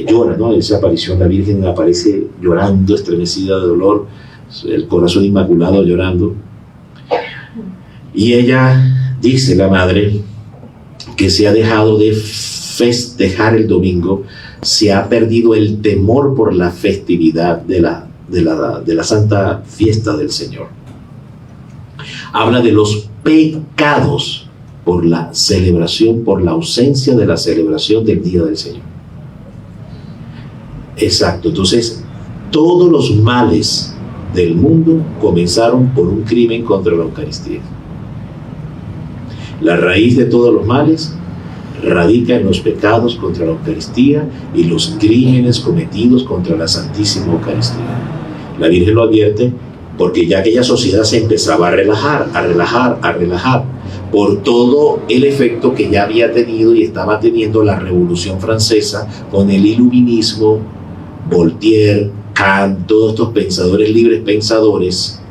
llora, ¿no? Esa aparición, la Virgen aparece llorando, estremecida de dolor, el corazón inmaculado llorando. Y ella dice, la madre, que se ha dejado de festejar el domingo, se ha perdido el temor por la festividad de la santa fiesta del Señor. Habla de los pecados por la celebración, por la ausencia de la celebración del día del Señor. Exacto, entonces todos los males del mundo comenzaron por un crimen contra la Eucaristía. La raíz de todos los males radica en los pecados contra la Eucaristía y los crímenes cometidos contra la Santísima Eucaristía. La Virgen lo advierte porque ya aquella sociedad se empezaba a relajar por todo el efecto que ya había tenido y estaba teniendo la Revolución Francesa con el iluminismo, Voltaire, Kant, todos estos pensadores, libres pensadores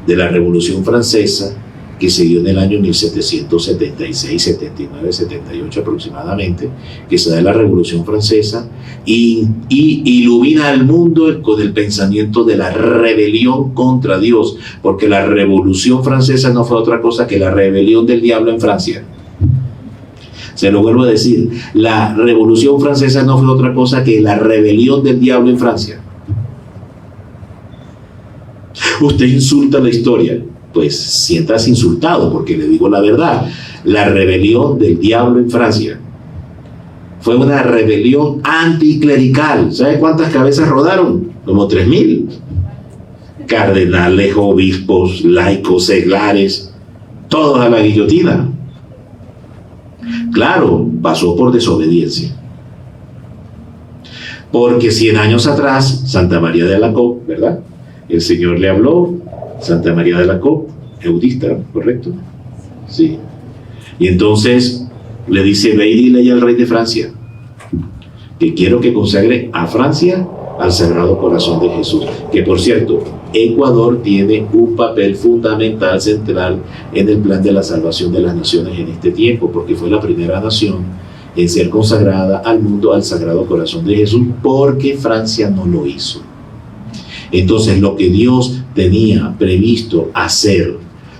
de la Revolución Francesa, que se dio en el año 1776, 79, 78 aproximadamente, que se da la Revolución Francesa y ilumina al mundo con el pensamiento de la rebelión contra Dios, porque la Revolución Francesa no fue otra cosa que la rebelión del diablo en Francia. Se lo vuelvo a decir, la Revolución Francesa no fue otra cosa que la rebelión del diablo en Francia. Usted insulta la historia, pues siéntase insultado, porque le digo la verdad. La rebelión del diablo en Francia fue una rebelión anticlerical. ¿Sabe cuántas cabezas rodaron? Como 3.000. Cardenales, obispos, laicos, seglares, todos a la guillotina. Claro, pasó por desobediencia. Porque 100 años atrás, Santa María de Alacoque, ¿verdad? El Señor le habló, Santa María de Alacoque, eudista, ¿correcto? Sí. Y entonces le dice, ve y dile al rey de Francia que quiero que consagre a Francia al Sagrado Corazón de Jesús. Que por cierto, Ecuador tiene un papel fundamental, central en el plan de la salvación de las naciones en este tiempo, porque fue la primera nación en ser consagrada al mundo al Sagrado Corazón de Jesús, porque Francia no lo hizo. Entonces, lo que Dios tenía previsto hacer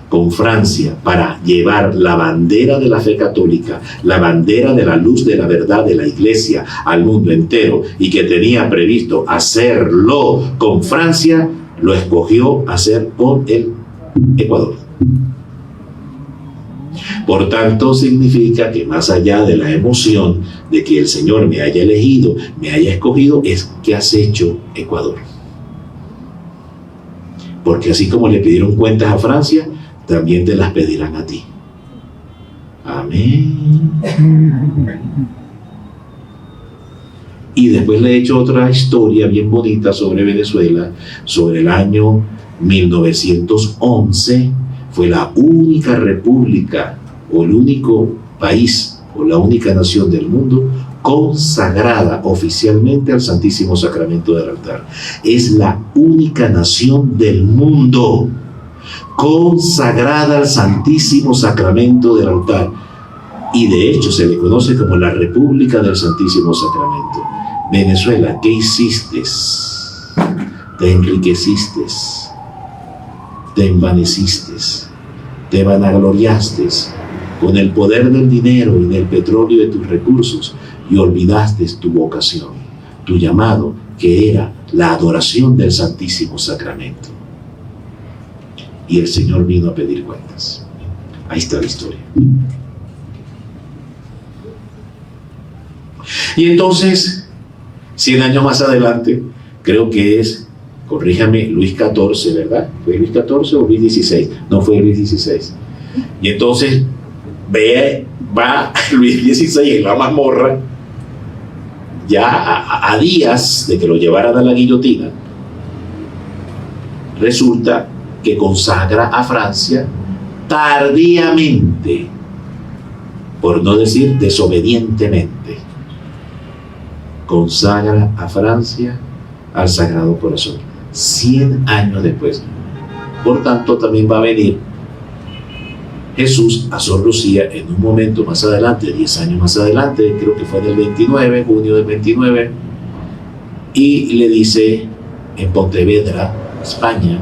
con Francia para llevar la bandera de la fe católica, la bandera de la luz de la verdad de la Iglesia al mundo entero, y que tenía previsto hacerlo con Francia, lo escogió hacer con el Ecuador. Por tanto, significa que más allá de la emoción de que el Señor me haya elegido, me haya escogido, es que has hecho Ecuador. Porque así como le pidieron cuentas a Francia, también te las pedirán a ti. Amén. Y después le he hecho otra historia bien bonita sobre Venezuela, sobre el año 1911. Fue la única república, o el único país, o la única nación del mundo consagrada oficialmente al Santísimo Sacramento del altar. Es la única nación del mundo consagrada al Santísimo Sacramento del altar, y de hecho se le conoce como la República del Santísimo Sacramento. Venezuela, ¿qué hiciste? Te enriqueciste, te envaneciste, te vanagloriaste con el poder del dinero y del petróleo de tus recursos, y olvidaste tu vocación, tu llamado, que era la adoración del Santísimo Sacramento. Y el Señor vino a pedir cuentas. Ahí está la historia. Y entonces, 100 años más adelante, creo que es, corríjame, Luis XIV, ¿verdad? ¿Fue Luis XIV o Luis XVI? No, fue Luis XVI. Y entonces va Luis XVI en la mazmorra, ya a días de que lo llevaran a la guillotina. Resulta que consagra a Francia tardíamente, por no decir desobedientemente. Consagra a Francia al Sagrado Corazón 100 años después. Por tanto, también va a venir Jesús a Sor Lucía en un momento más adelante, 10 años más adelante, creo que fue en el 29, junio del 29, y le dice en Pontevedra, España,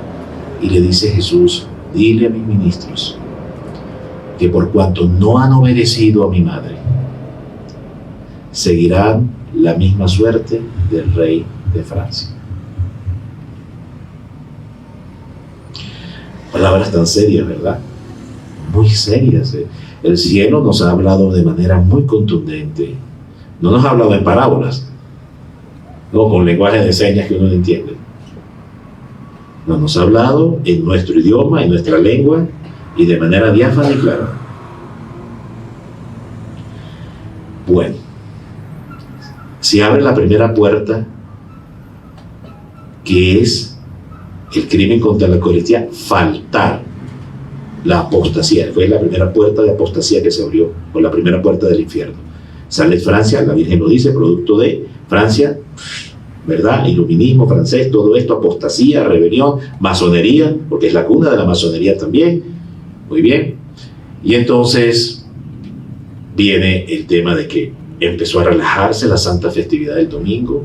y le dice Jesús, dile a mis ministros que por cuanto no han obedecido a mi madre, seguirán la misma suerte del rey de Francia. Palabras tan serias, ¿verdad? Muy serias. El cielo nos ha hablado de manera muy contundente. No nos ha hablado en parábolas, no con lenguaje de señas que uno no entiende. No, nos ha hablado en nuestro idioma, en nuestra lengua, y de manera diáfana y clara. Bueno, se abre la primera puerta, que es el crimen contra la Eucaristía, faltar la apostasía. Fue la primera puerta de apostasía que se abrió, o la primera puerta del infierno. Sale Francia, la Virgen lo dice, producto de Francia, ¿verdad? Iluminismo francés, todo esto, apostasía, rebelión, masonería, porque es la cuna de la masonería también. Muy bien. Y entonces viene el tema de que empezó a relajarse la santa festividad del domingo.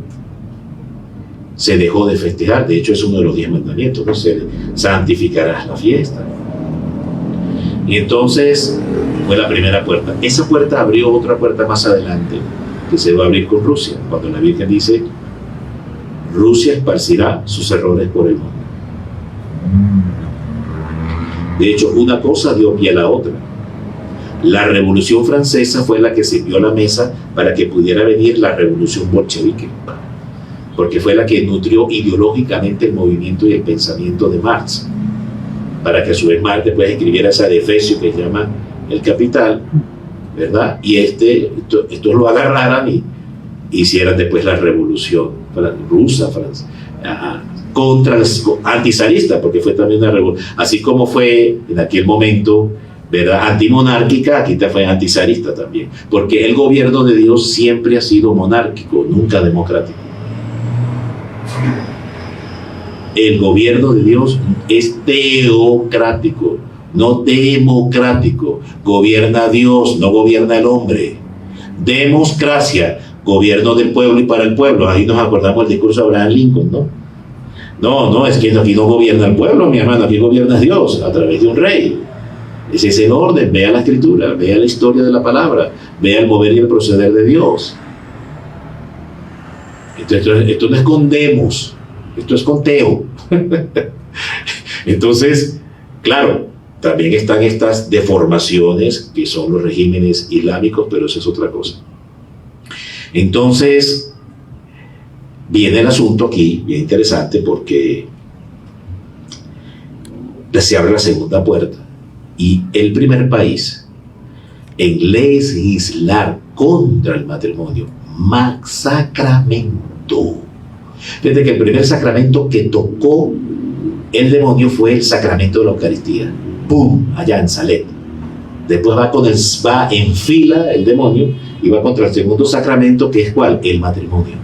Se dejó de festejar, de hecho es uno de los 10 mandamientos, ¿no? Santificarás la fiesta. Y entonces fue la primera puerta. Esa puerta abrió otra puerta más adelante, que se va a abrir con Rusia, cuando la Virgen dice: Rusia esparcirá sus errores por el mundo. De hecho, una cosa dio pie a la otra. La Revolución Francesa fue la que sirvió la mesa para que pudiera venir la Revolución Bolchevique, porque fue la que nutrió ideológicamente el movimiento y el pensamiento de Marx, para que a su vez Marx después escribiera esa de Efesios que se llama El Capital, ¿verdad? Y estos lo agarraran y hicieran después la revolución rusa, contra los antizaristas, porque fue también una revolución, así como fue en aquel momento, ¿verdad?, antimonárquica, aquí fue antizarista también, porque el gobierno de Dios siempre ha sido monárquico, nunca democrático. El gobierno de Dios es teocrático, no democrático. Gobierna Dios, no gobierna el hombre. Democracia, gobierno del pueblo y para el pueblo. Ahí nos acordamos del discurso de Abraham Lincoln, ¿no? No, es que aquí no gobierna el pueblo, mi hermano, aquí gobierna Dios a través de un rey. Ese es el orden. Vea la escritura, vea la historia de la palabra, vea el mover y el proceder de Dios. Esto no es con demos, esto es con teo. Entonces, claro, también están estas deformaciones que son los regímenes islámicos, pero eso es otra cosa. Entonces, viene el asunto aquí, bien interesante, porque se abre la segunda puerta y el primer país en legislar contra el matrimonio, sacramento. Fíjate que el primer sacramento que tocó el demonio fue el sacramento de la Eucaristía. ¡Pum! Allá en Salet. Después va en fila el demonio y va contra el segundo sacramento, que es ¿cuál? El matrimonio.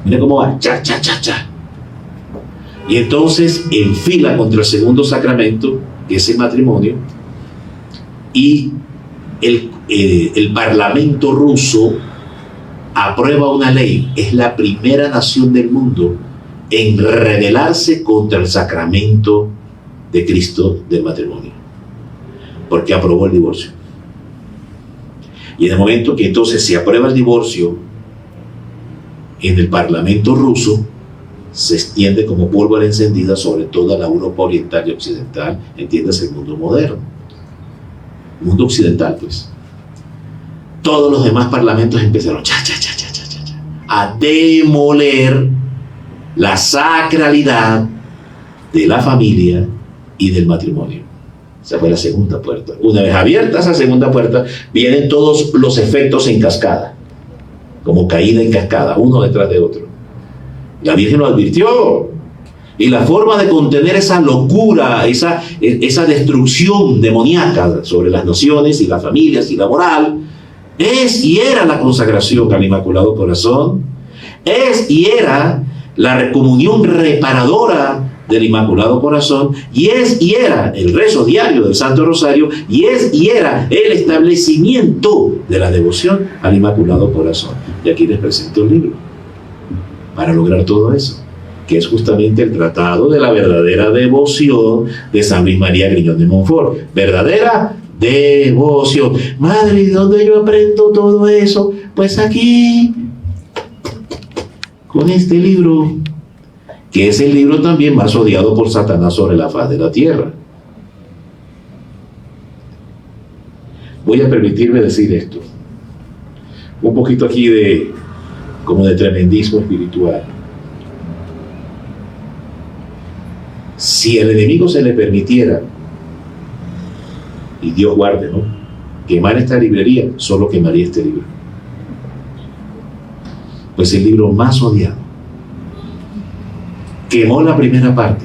Mira cómo va, cha, cha, cha, cha. Y entonces en fila contra el segundo sacramento, que es el matrimonio, y el parlamento ruso aprueba una ley. Es la primera nación del mundo en rebelarse contra el sacramento de Cristo del matrimonio, porque aprobó el divorcio. Y en el momento que entonces se aprueba el divorcio en el parlamento ruso, se extiende como pólvora encendida sobre toda la Europa oriental y occidental, entiendes, el mundo moderno, el mundo occidental, pues. Todos los demás parlamentos empezaron a demoler la sacralidad de la familia y del matrimonio. Esa fue la segunda puerta. Una vez abierta esa segunda puerta, vienen todos los efectos en cascada, como caída en cascada, uno detrás de otro. La Virgen lo advirtió. Y la forma de contener esa locura, esa destrucción demoníaca sobre las naciones y las familias y la moral, es y era la consagración al Inmaculado Corazón, es y era la comunión reparadora del Inmaculado Corazón, y es y era el rezo diario del Santo Rosario, y es y era el establecimiento de la devoción al Inmaculado Corazón. Y aquí les presento el libro para lograr todo eso. que es justamente el tratado de la verdadera devoción de San Luis María Griñón de Montfort. Verdadera devoción. Madre, ¿y dónde yo aprendo todo eso? Pues aquí, con este libro, que es el libro también más odiado por Satanás sobre la faz de la tierra. Voy a permitirme decir esto. Un poquito aquí como de tremendismo espiritual. Si al enemigo se le permitiera, y Dios guarde, ¿no?, quemar esta librería, solo quemaría este libro. Pues el libro más odiado. Quemó la primera parte,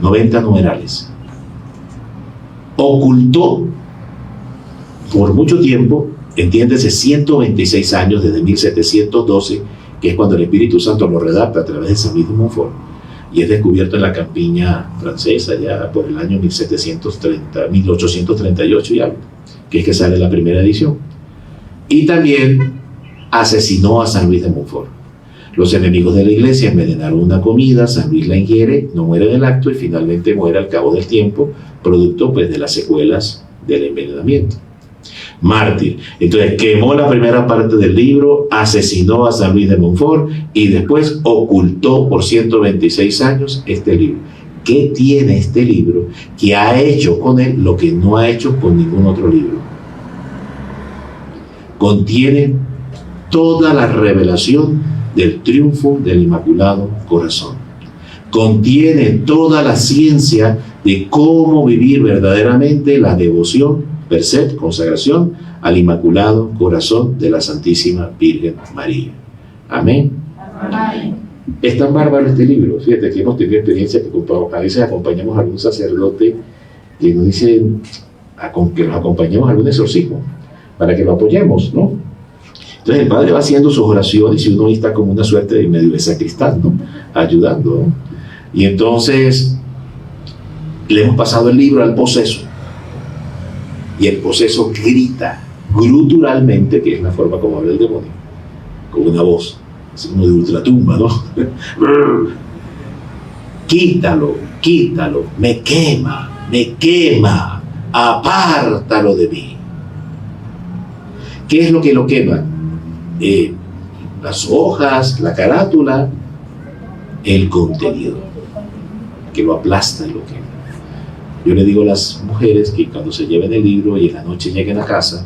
90 numerales. Ocultó por mucho tiempo, entiéndese, 126 años, desde 1712, que es cuando el Espíritu Santo lo redacta a través de San Luis de Montfort, y es descubierto en la campiña francesa ya por el año 1838 y algo, que es que sale la primera edición. Y también asesinó a San Luis de Montfort. Los enemigos de la iglesia envenenaron una comida, San Luis la ingiere, no muere en el acto y finalmente muere al cabo del tiempo, producto pues de las secuelas del envenenamiento. Mártir. Entonces quemó la primera parte del libro, asesinó a San Luis de Montfort y después ocultó por 126 años este libro. ¿Qué tiene este libro que ha hecho con él lo que no ha hecho con ningún otro libro? Contiene toda la revelación del triunfo del Inmaculado Corazón. Contiene toda la ciencia de cómo vivir verdaderamente la devoción, percet, consagración al Inmaculado Corazón de la Santísima Virgen María. Amén. Amén. Es tan bárbaro este libro. Fíjate que hemos tenido experiencia que a veces acompañamos a algún sacerdote que nos dice que nos acompañemos a algún exorcismo para que lo apoyemos, ¿no? Entonces el padre va haciendo sus oraciones y uno está como una suerte de medio de sacristán, ¿no?, ayudando, ¿no? Y entonces le hemos pasado el libro al poseso y el poseso grita gruturalmente, que es la forma como habla el demonio, con una voz así como de ultratumba, ¿no? Quítalo, quítalo, me quema, apártalo de mí. ¿Qué es lo que lo quema? Las hojas, la carátula, el contenido, que lo aplasta y lo quema. Yo le digo a las mujeres que cuando se lleven el libro y en la noche lleguen a casa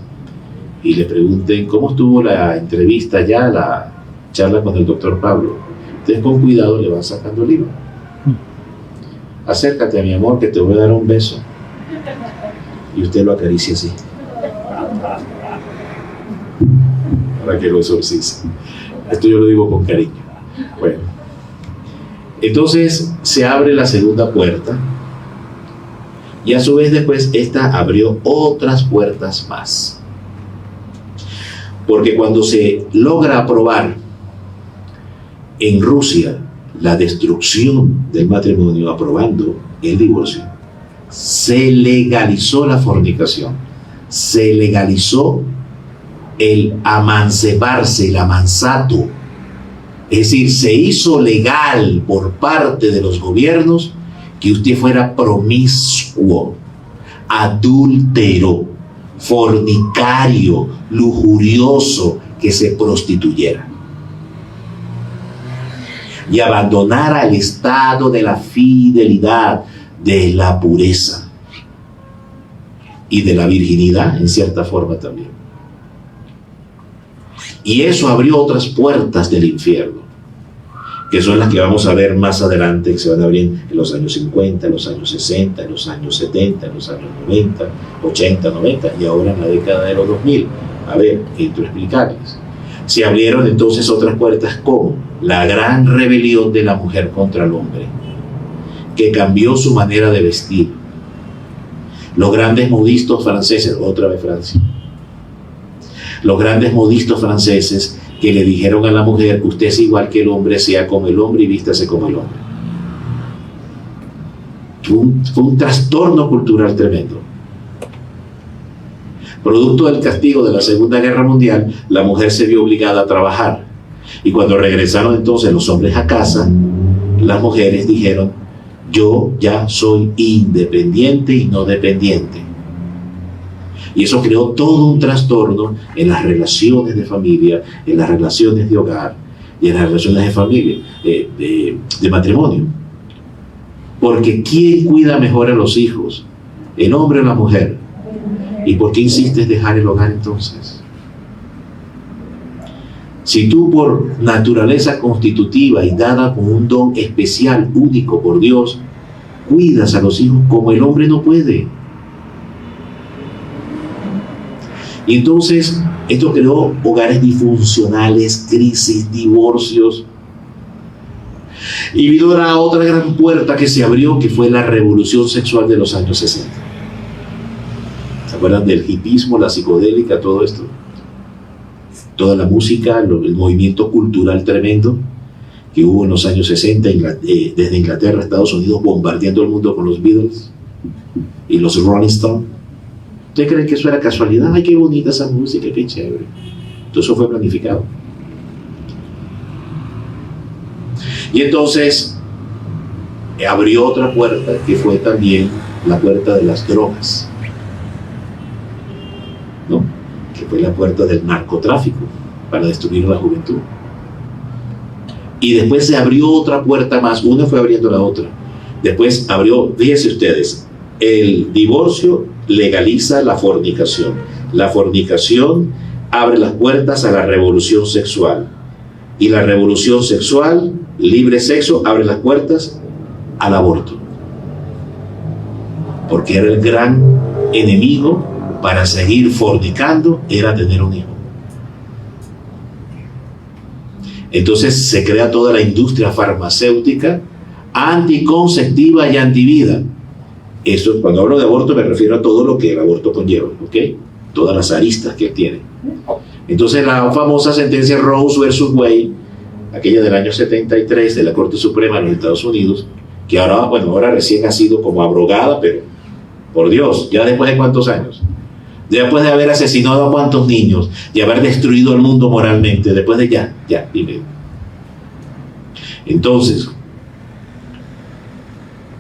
y le pregunten cómo estuvo la entrevista ya, la charla con el doctor Pablo, ustedes con cuidado le van sacando el libro. Acércate a mi amor que te voy a dar un beso, y usted lo acaricia así para que lo exorcice. Esto yo lo digo con cariño. Bueno, entonces se abre la segunda puerta y a su vez después esta abrió otras puertas más, porque cuando se logra aprobar en Rusia la destrucción del matrimonio, aprobando el divorcio, se legalizó la fornicación, se legalizó el amancebarse, el amansato. Es decir, se hizo legal por parte de los gobiernos que usted fuera promiscuo, adúltero, fornicario, lujurioso, que se prostituyera y abandonara el estado de la fidelidad, de la pureza y de la virginidad en cierta forma también. Y eso abrió otras puertas del infierno, que son las que vamos a ver más adelante, que se van a abrir en los años 50, en los años 60, en los años 70, en los años 90, 80, 90 y ahora en la década de los 2000. A ver, entro a explicarles. Se abrieron entonces otras puertas, como la gran rebelión de la mujer contra el hombre, que cambió su manera de vestir. Los grandes modistas franceses, otra vez Francia, los grandes modistas franceses que le dijeron a la mujer: usted es igual que el hombre, sea como el hombre y vístase como el hombre. Fue un trastorno cultural tremendo. Producto del castigo de la Segunda Guerra Mundial, la mujer se vio obligada a trabajar. Y cuando regresaron entonces los hombres a casa, las mujeres dijeron: yo ya soy independiente y no dependiente. Y eso creó todo un trastorno en las relaciones de familia, en las relaciones de hogar y en las relaciones de familia, de matrimonio. Porque ¿quién cuida mejor a los hijos? ¿El hombre o la mujer? ¿Y por qué insistes dejar el hogar entonces? Si tú, por naturaleza constitutiva y dada con un don especial, único por Dios, cuidas a los hijos como el hombre no puede. Y entonces esto creó hogares disfuncionales, crisis, divorcios. Y vino la otra gran puerta que se abrió, que fue la revolución sexual de los años 60. ¿Se acuerdan del hipismo, la psicodélica, todo esto? Toda la música, el movimiento cultural tremendo que hubo en los años 60, desde Inglaterra a Estados Unidos, bombardeando el mundo con los Beatles y los Rolling Stones. ¿Usted cree que eso era casualidad? ¡Ay, qué bonita esa música, qué chévere! Todo eso fue planificado. Y entonces abrió otra puerta, que fue también la puerta de las drogas, ¿no? Que fue la puerta del narcotráfico para destruir la juventud. Y después se abrió otra puerta más, una fue abriendo la otra. Después abrió, fíjense ustedes, el divorcio legaliza la fornicación. La fornicación abre las puertas a la revolución sexual. Y la revolución sexual, libre sexo, abre las puertas al aborto. Porque era el gran enemigo para seguir fornicando, era tener un hijo. Entonces se crea toda la industria farmacéutica anticonceptiva y antivida. Eso, cuando hablo de aborto, me refiero a todo lo que el aborto conlleva, ¿ok? Todas las aristas que tiene. Entonces la famosa sentencia Roe versus Wade, aquella del año 73 de la Corte Suprema de los Estados Unidos, que ahora, bueno, ahora recién ha sido como abrogada, pero por Dios, ya después de cuántos años, después de haber asesinado a cuántos niños y haber destruido el mundo moralmente, después de ya, dime. Entonces,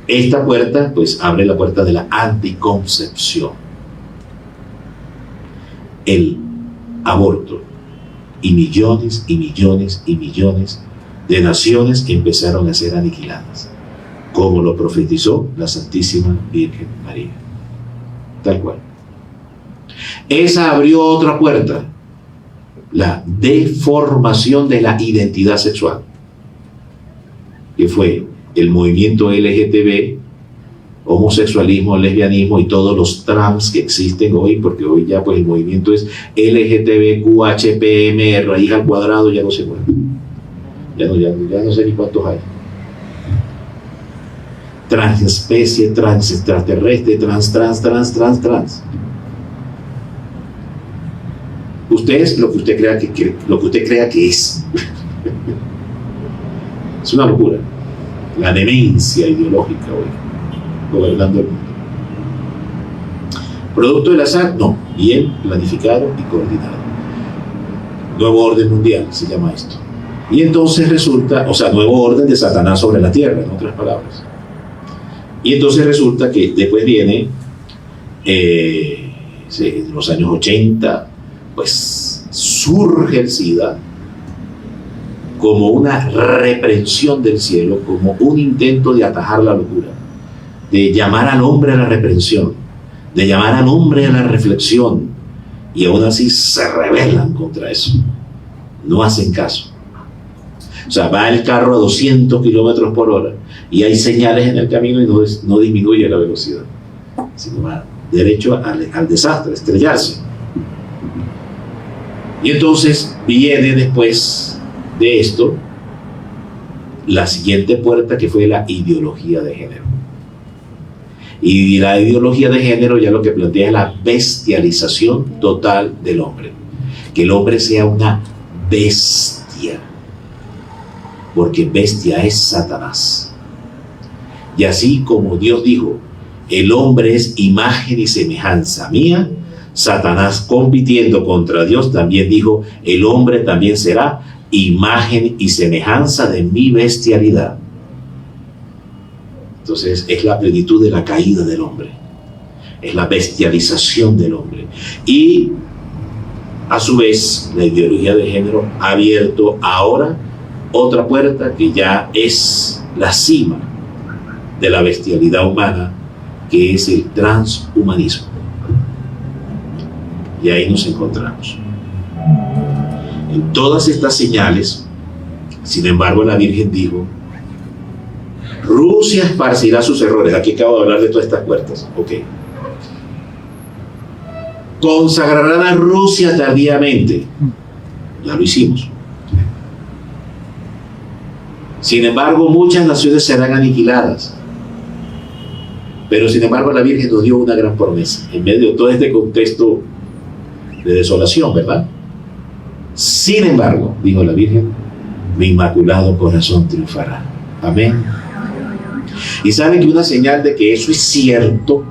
esta puerta, pues, abre la puerta de la anticoncepción, el aborto, y millones y millones y millones de naciones que empezaron a ser aniquiladas, como lo profetizó la Santísima Virgen María. Tal cual. Esa abrió otra puerta, la deformación de la identidad sexual, que fue el movimiento LGTB, homosexualismo, lesbianismo y todos los trans que existen hoy, porque hoy ya pues el movimiento es LGTBQHPM, raíz al cuadrado, ya no sé cuánto. Ya no sé ni cuántos hay. Transespecie, trans extraterrestre, trans. Usted es lo que usted crea que es. Es una locura. La demencia ideológica hoy, gobernando el mundo. ¿Producto del azar? No, bien planificado y coordinado. Nuevo orden mundial se llama esto. Y entonces resulta, o sea, nuevo orden de Satanás sobre la tierra, en otras palabras. Y entonces resulta que después viene, en los años 80, pues surge el SIDA como una reprensión del cielo, como un intento de atajar la locura, de llamar al hombre a la reprensión, de llamar al hombre a la reflexión, y aún así se rebelan contra eso, no hacen caso. O sea, va el carro a 200 kilómetros por hora y hay señales en el camino y no disminuye la velocidad, sino va derecho al desastre, a estrellarse. Y entonces viene después de esto la siguiente puerta, que fue la ideología de género. Y la ideología de género ya lo que plantea es la bestialización total del hombre, que el hombre sea una bestia, porque bestia es Satanás. Y así como Dios dijo, el hombre es imagen y semejanza mía, Satanás, compitiendo contra Dios, también dijo, el hombre también será imagen y semejanza de mi bestialidad. Entonces es la plenitud de la caída del hombre, es la bestialización del hombre. Y a su vez la ideología de género ha abierto ahora otra puerta que ya es la cima de la bestialidad humana, que es el transhumanismo. Y ahí nos encontramos. En todas estas señales, sin embargo, la Virgen dijo: Rusia esparcirá sus errores. Aquí acabo de hablar de todas estas puertas. Ok. Consagrarán a Rusia tardíamente. Ya lo hicimos. Sin embargo, muchas naciones serán aniquiladas. Pero sin embargo, la Virgen nos dio una gran promesa en medio de todo este contexto de desolación, ¿verdad? Sin embargo, dijo la Virgen, mi inmaculado corazón triunfará. Amén. Y saben que una señal de que eso es cierto,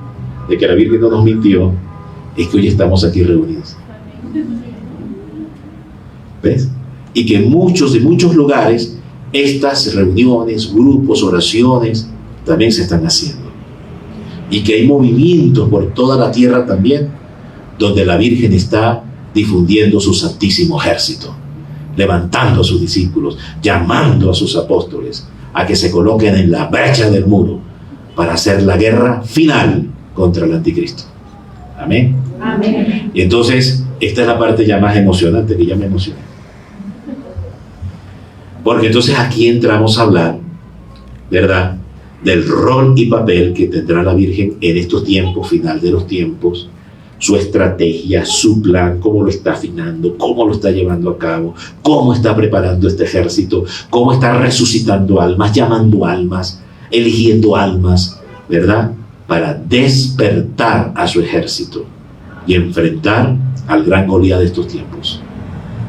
de que la Virgen no nos mintió, es que hoy estamos aquí reunidos. ¿Ves? Y que de muchos lugares, estas reuniones, grupos, oraciones, también se están haciendo. Y que hay movimientos por toda la tierra también, donde la Virgen está difundiendo su santísimo ejército, levantando a sus discípulos, llamando a sus apóstoles a que se coloquen en la brecha del muro para hacer la guerra final contra el anticristo. Amén. Amén. Y entonces, esta es la parte ya más emocionante, que ya me emocioné. Porque entonces aquí entramos a hablar, ¿verdad?, del rol y papel que tendrá la Virgen en estos tiempos, final de los tiempos, su estrategia, su plan, cómo lo está afinando, cómo lo está llevando a cabo, cómo está preparando este ejército, cómo está resucitando almas, llamando almas, eligiendo almas, ¿verdad?, para despertar a su ejército y enfrentar al gran Goliat de estos tiempos,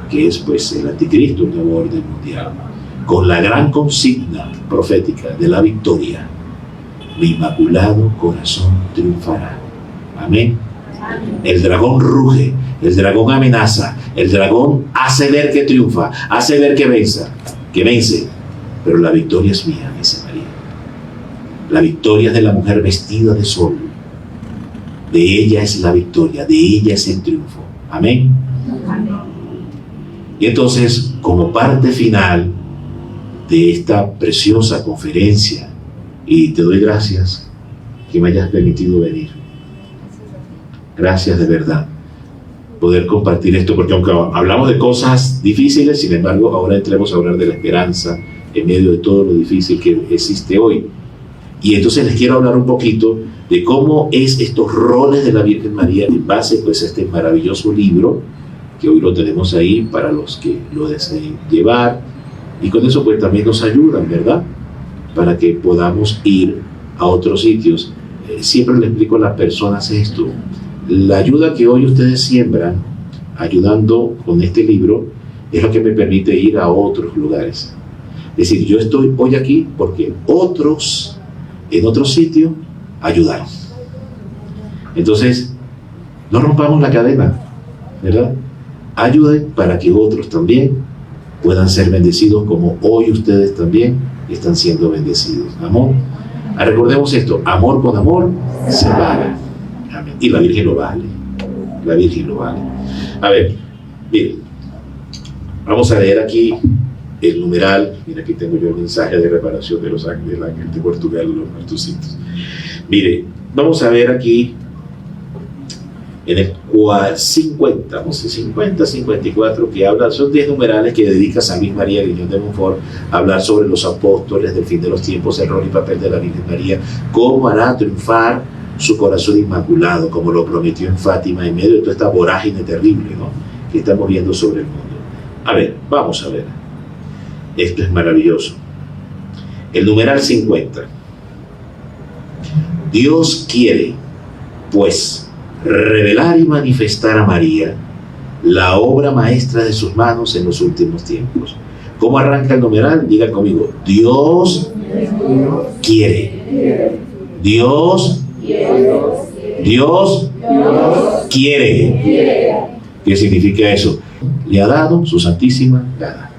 que es pues el anticristo, el nuevo orden mundial, con la gran consigna profética de la victoria: mi inmaculado corazón triunfará. Amén. El dragón ruge, el dragón amenaza, el dragón hace ver que triunfa, hace ver que vence, pero la victoria es mía, dice María. La victoria es de la mujer vestida de sol. De ella es la victoria, de ella es el triunfo. Amén. Y entonces, como parte final de esta preciosa conferencia, y te doy gracias que me hayas permitido venir. Gracias de verdad poder compartir esto, porque aunque hablamos de cosas difíciles, sin embargo ahora entremos a hablar de la esperanza en medio de todo lo difícil que existe hoy. Y entonces les quiero hablar un poquito de cómo es estos roles de la Virgen María en base pues a este maravilloso libro, que hoy lo tenemos ahí para los que lo deseen llevar, y con eso pues también nos ayudan, ¿verdad?, para que podamos ir a otros sitios. Siempre le explico a las personas esto: la ayuda que hoy ustedes siembran ayudando con este libro es lo que me permite ir a otros lugares. Es decir, yo estoy hoy aquí porque otros en otro sitio ayudaron. Entonces, no rompamos la cadena, ¿verdad? Ayuden para que otros también puedan ser bendecidos, como hoy ustedes también están siendo bendecidos. Amor. Recordemos esto: amor con amor se paga. Amén. Y la Virgen lo vale. La Virgen lo vale. A ver, miren, vamos a leer aquí el numeral. Mira, aquí tengo yo el mensaje de reparación de los ángeles, el ángel de Portugal, los nuestros. Mire, vamos a ver aquí en el 50, vamos a 50, 54, que habla, son 10 numerales que dedica San Luis María Griñón de Montfort a hablar sobre los apóstoles del fin de los tiempos, el rol y papel de la Virgen María, cómo hará triunfar su corazón inmaculado, como lo prometió en Fátima, en medio de toda esta vorágine terrible, ¿no?, que estamos viendo sobre el mundo. A ver, vamos a ver. Esto es maravilloso. El numeral 50. Dios quiere, pues, revelar y manifestar a María la obra maestra de sus manos en los últimos tiempos. ¿Cómo arranca el numeral? Diga conmigo: Dios quiere. Dios quiere. ¿Qué significa eso? Le ha dado su santísima gana.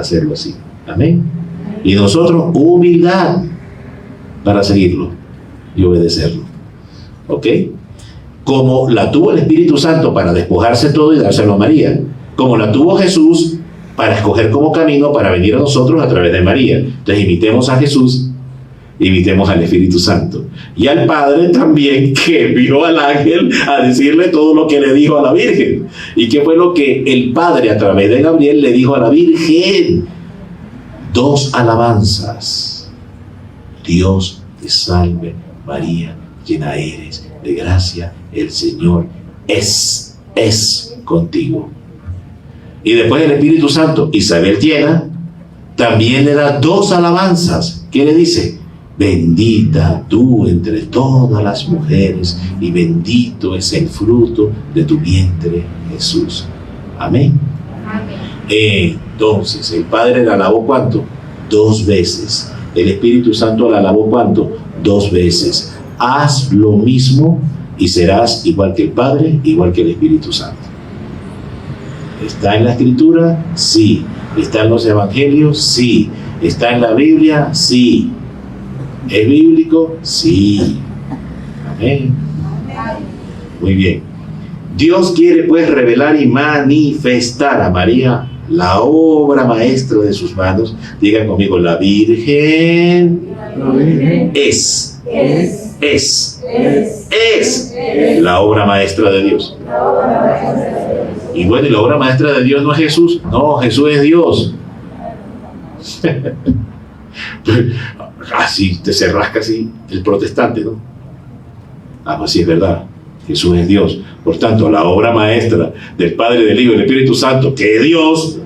hacerlo así. Amén. Y nosotros, humildad para seguirlo y obedecerlo. ¿Ok? Como la tuvo el Espíritu Santo para despojarse todo y dárselo a María, como la tuvo Jesús para escoger como camino para venir a nosotros a través de María. Entonces imitemos a Jesús, imitemos al Espíritu Santo y al Padre también, que envió al ángel a decirle todo lo que le dijo a la Virgen. ¿Y qué fue lo que el Padre a través de Gabriel le dijo a la Virgen? 2 alabanzas. Dios te salve María, llena eres de gracia, el Señor es contigo. Y después el Espíritu Santo, Isabel llena, también le da 2 alabanzas. ¿Qué le dice? Bendita tú entre todas las mujeres y bendito es el fruto de tu vientre, Jesús. Amén. Entonces, el Padre la alabó ¿cuánto? 2 veces. El Espíritu Santo la alabó ¿cuánto? 2 veces. Haz lo mismo y serás igual que el Padre, igual que el Espíritu Santo. ¿Está en la Escritura? Sí. ¿Está en los Evangelios? Sí. ¿Está en la Biblia? Sí. ¿Es bíblico? Sí. Amén. Muy bien. Dios quiere pues revelar y manifestar a María la obra maestra de sus manos. Digan conmigo, la Virgen es la obra maestra de Dios. Y bueno, y la obra maestra de Dios no es Jesús. No, Jesús es Dios. Así te se rasca así el protestante, ¿no? Pues sí es verdad. Jesús es Dios. Por tanto, la obra maestra del Padre, del Hijo y del Espíritu Santo, que es Dios,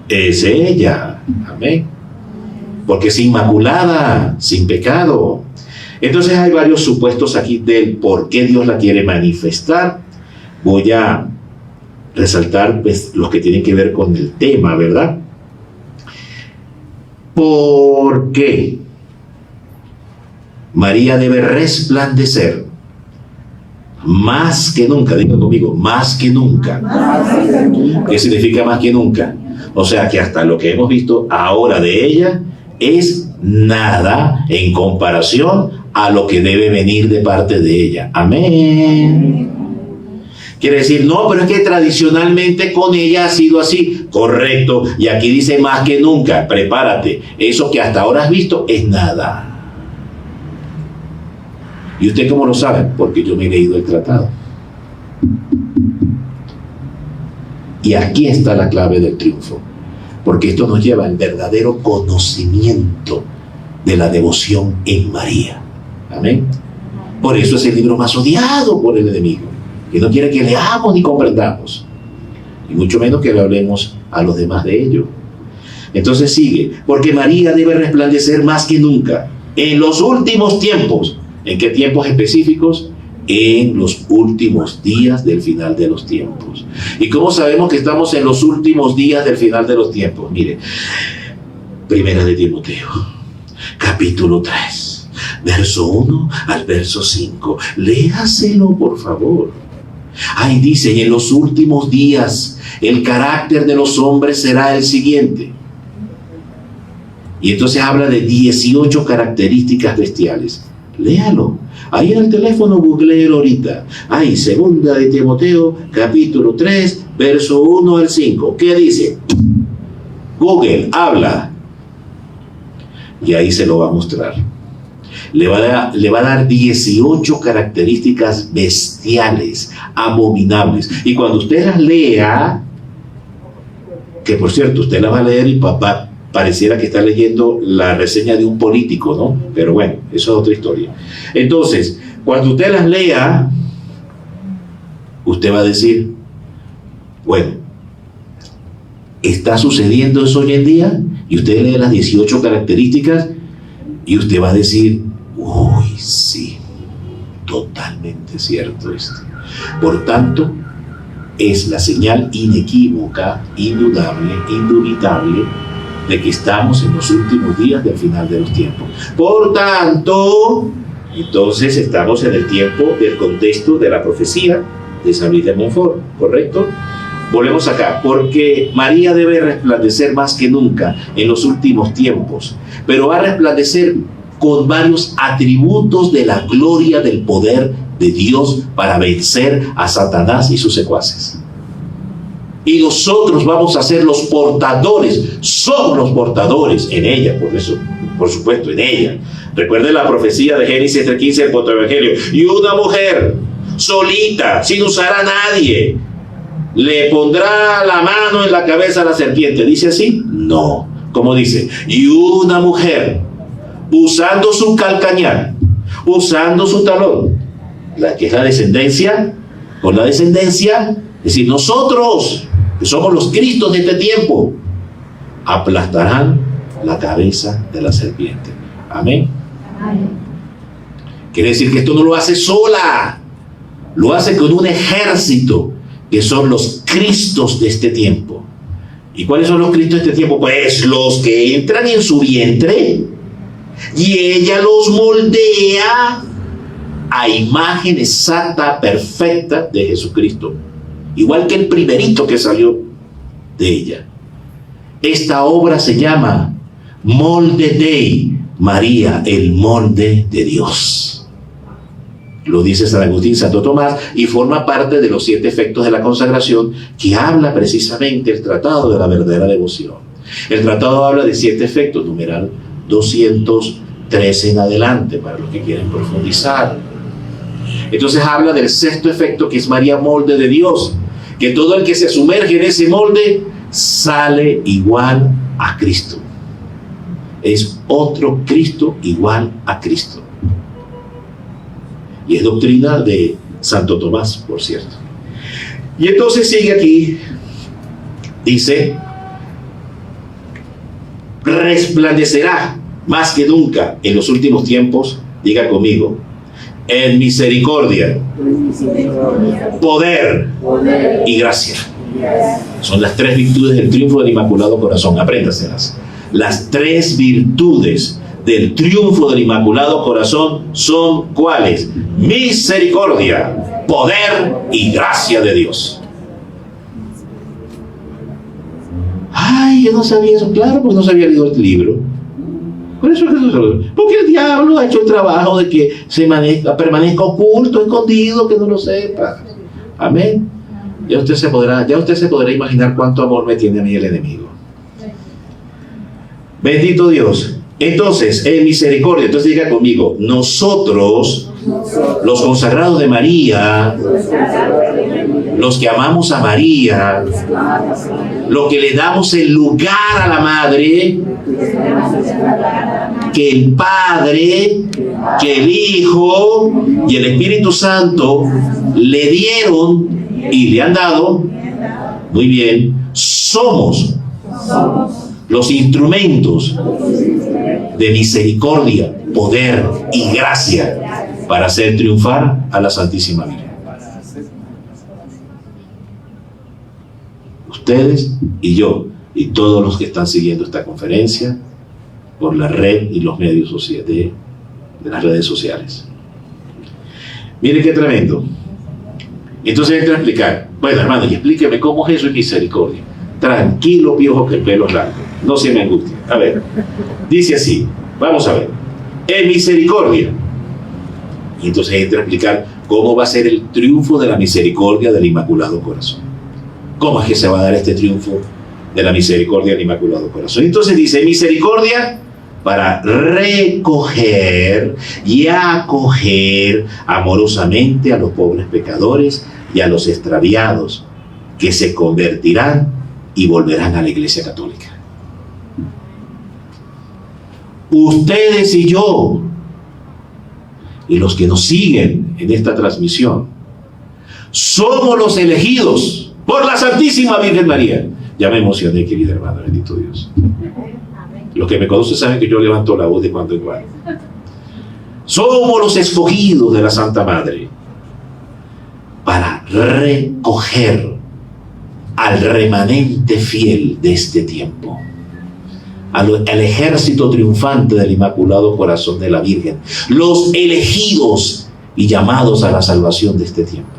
es ella. Amén. Porque es inmaculada, sin pecado. Entonces hay varios supuestos aquí del por qué Dios la quiere manifestar. Voy a resaltar pues, los que tienen que ver con el tema, ¿verdad? ¿Por qué María debe resplandecer más que nunca? Diga conmigo, más que nunca. ¿Qué significa más que nunca? O sea que hasta lo que hemos visto ahora de ella es nada en comparación a lo que debe venir de parte de ella. Amén. Quiere decir, no, pero es que tradicionalmente con ella ha sido así. Correcto. Y aquí dice más que nunca. Prepárate. Eso que hasta ahora has visto es nada. ¿Y usted cómo lo sabe? Porque yo me he leído el tratado. Y aquí está la clave del triunfo. Porque esto nos lleva al verdadero conocimiento de la devoción en María. Amén. Por eso es el libro más odiado por el enemigo, que no quiere que leamos ni comprendamos, y mucho menos que le hablemos a los demás de ello. Entonces sigue, porque María debe resplandecer más que nunca en los últimos tiempos. ¿En qué tiempos específicos? En los últimos días del final de los tiempos. ¿Y cómo sabemos que estamos en los últimos días del final de los tiempos? Mire, Primera de Timoteo, capítulo 3, verso 1 al verso 5. Léaselo, por favor. Ahí dice, y en los últimos días el carácter de los hombres será el siguiente. Y entonces habla de 18 características bestiales. Léalo. Ahí en el teléfono, googleelo ahorita. Ahí, Segunda de Timoteo, capítulo 3, verso 1 al 5. ¿Qué dice? Google, habla. Y ahí se lo va a mostrar. Le va a dar 18 características bestiales, abominables. Y cuando usted las lea, que por cierto, usted las va a leer y papá pareciera que está leyendo la reseña de un político, ¿no? Pero bueno, eso es otra historia. Entonces, cuando usted las lea, usted va a decir, bueno, ¿está sucediendo eso hoy en día? Y usted lee las 18 características y usted va a decir, uy, sí, totalmente cierto esto. Por tanto, es la señal inequívoca, indudable, indubitable, de que estamos en los últimos días del final de los tiempos. Por tanto, entonces estamos en el tiempo del contexto de la profecía de San Luis de Montfort, ¿correcto? Volvemos acá, porque María debe resplandecer más que nunca en los últimos tiempos, pero va a resplandecer con varios atributos de la gloria del poder de Dios para vencer a Satanás y sus secuaces. Y nosotros vamos a ser los portadores, somos los portadores en ella, por eso, por supuesto, en ella. Recuerden la profecía de Génesis 3:15 del Protoevangelio. Y una mujer solita, sin usar a nadie, le pondrá la mano en la cabeza a la serpiente. ¿Dice así? No. ¿Cómo dice? Y una mujer, usando su calcañar, usando su talón, la que es la descendencia, con la descendencia, es decir, nosotros, que somos los Cristos de este tiempo, aplastarán la cabeza de la serpiente. Amén. Quiere decir que esto no lo hace sola, lo hace con un ejército, que son los Cristos de este tiempo. ¿Y cuáles son los Cristos de este tiempo? Pues los que entran en su vientre y ella los moldea a imagen exacta, perfecta de Jesucristo, igual que el primerito que salió de ella. Esta obra se llama Molde Dei, María, el molde de Dios. Lo dice San Agustín, Santo Tomás, y forma parte de los 7 efectos de la consagración que habla precisamente el Tratado de la Verdadera Devoción. El tratado habla de 7 efectos, numeral 213 en adelante, para los que quieren profundizar. Entonces habla del 6º efecto, que es María, molde de Dios, que todo el que se sumerge en ese molde sale igual a Cristo. Es otro Cristo igual a Cristo. Y es doctrina de Santo Tomás, por cierto. Y entonces sigue aquí, dice, resplandecerá más que nunca en los últimos tiempos, diga conmigo, en misericordia, poder y gracia. Son las 3 virtudes del triunfo del Inmaculado Corazón, apréndaselas. Las 3 virtudes del triunfo del Inmaculado Corazón son ¿cuáles? Misericordia, poder y gracia de Dios. Ay, yo no sabía eso, claro, porque no se había leído el libro. Por eso, porque el diablo ha hecho el trabajo de que permanezca oculto, escondido, que no lo sepa. Amén. Ya usted se podrá imaginar cuánto amor me tiene a mí el enemigo. Bendito Dios. Entonces, en misericordia, entonces diga conmigo, nosotros, los consagrados de María, los que amamos a María, los que le damos el lugar a la Madre, que el Padre, que el Hijo y el Espíritu Santo le dieron y le han dado, muy bien, somos los instrumentos de misericordia, poder y gracia para hacer triunfar a la Santísima Virgen. Ustedes y yo y todos los que están siguiendo esta conferencia por la red y los medios de las redes sociales. Miren qué tremendo. Entonces entra a explicar, bueno hermano, y explíqueme cómo es eso en misericordia. Tranquilo, piojo, que el pelo es largo. No se me angustie. A ver, dice así, vamos a ver. En misericordia. Y entonces entra a explicar cómo va a ser el triunfo de la misericordia del Inmaculado Corazón. ¿Cómo es que se va a dar este triunfo de la misericordia del Inmaculado Corazón? Entonces dice, misericordia para recoger y acoger amorosamente a los pobres pecadores y a los extraviados, que se convertirán y volverán a la Iglesia Católica. Ustedes y yo, y los que nos siguen en esta transmisión, somos los elegidos por la Santísima Virgen María. Ya me emocioné, querida hermana, bendito Dios. Los que me conocen saben que yo levanto la voz de cuando en cuando. Somos los escogidos de la Santa Madre para recoger al remanente fiel de este tiempo, al ejército triunfante del Inmaculado Corazón de la Virgen, los elegidos y llamados a la salvación de este tiempo,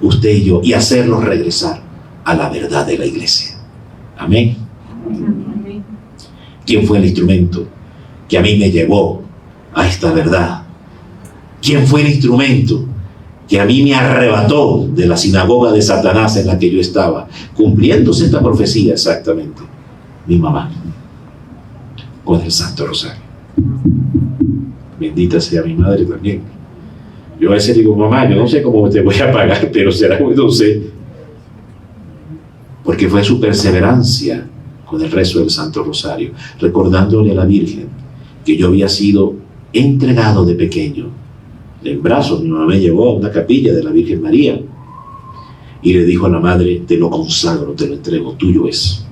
usted y yo, y hacerlos regresar a la verdad de la iglesia. Amén. ¿Quién fue el instrumento que a mí me llevó a esta verdad? ¿Quién fue el instrumento que a mí me arrebató de la sinagoga de Satanás en la que yo estaba? Cumpliéndose esta profecía exactamente. Mi mamá, con el Santo Rosario. Bendita sea mi madre también. Yo a veces digo, mamá, yo no sé cómo te voy a pagar, pero será que no sé. Porque fue su perseverancia con el rezo del Santo Rosario, recordándole a la Virgen que yo había sido entregado de pequeño. En brazos, mi mamá me llevó a una capilla de la Virgen María y le dijo a la madre, te lo consagro, te lo entrego, tuyo es.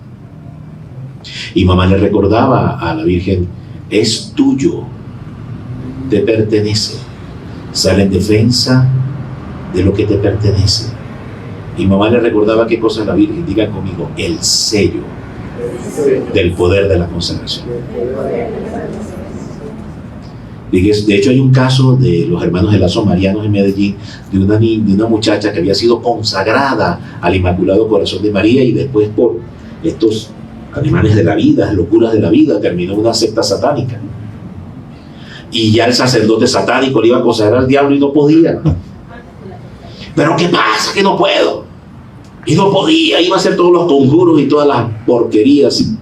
Y mamá le recordaba a la Virgen, es tuyo, te pertenece, sale en defensa de lo que te pertenece. Y mamá le recordaba qué cosa es la Virgen, digan conmigo, el sello del poder de la consagración. De hecho, hay un caso de los hermanos de Lazos Marianos en Medellín, de una muchacha que había sido consagrada al Inmaculado Corazón de María y después por estos animales de la vida, locuras de la vida, terminó una secta satánica. Y ya el sacerdote satánico le iba a consagrar al diablo y no podía. ¿Pero qué pasa? Que no puedo. Y no podía, iba a hacer todos los conjuros y todas las porquerías.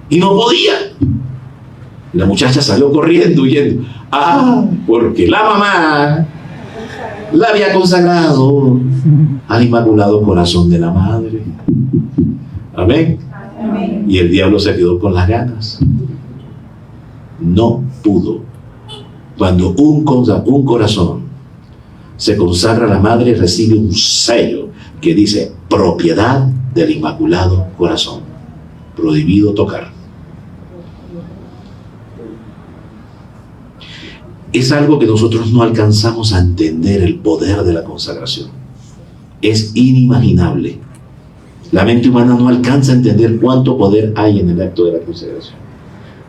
Y no podía. La muchacha salió corriendo, huyendo. Porque la mamá la había consagrado al Inmaculado Corazón de la Madre. Amén. Y el diablo se quedó con las ganas. No pudo. Cuando un corazón se consagra a la Madre, recibe un sello que dice propiedad del Inmaculado Corazón. Prohibido tocar. Es algo que nosotros no alcanzamos a entender, el poder de la consagración. Es inimaginable. La mente humana no alcanza a entender cuánto poder hay en el acto de la consagración.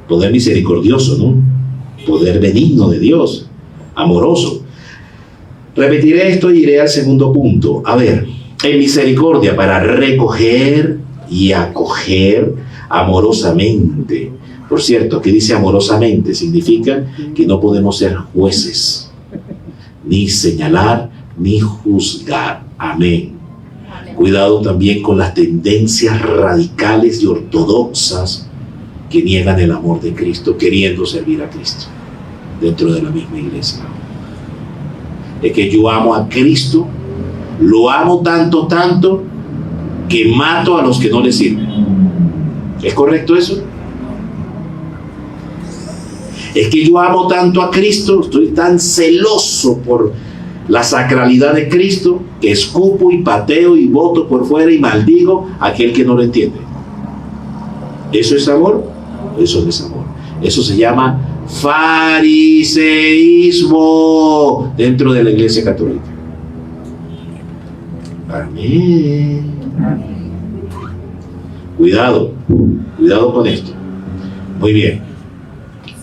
Poder misericordioso, ¿no? Poder benigno de Dios, amoroso. Repetiré esto y iré al segundo punto. A ver, en misericordia para recoger y acoger amorosamente. Por cierto, ¿qué dice amorosamente? Significa que no podemos ser jueces, ni señalar, ni juzgar. Amén. Cuidado también con las tendencias radicales y ortodoxas que niegan el amor de Cristo, queriendo servir a Cristo dentro de la misma iglesia. Es que yo amo a Cristo, lo amo tanto, tanto, que mato a los que no le sirven. ¿Es correcto eso? Es que yo amo tanto a Cristo, estoy tan celoso por la sacralidad de Cristo, que escupo y pateo y boto por fuera y maldigo a aquel que no lo entiende. ¿Eso es amor? Eso no es amor. Eso se llama fariseísmo dentro de la Iglesia Católica. Amén. Cuidado con esto. Muy bien.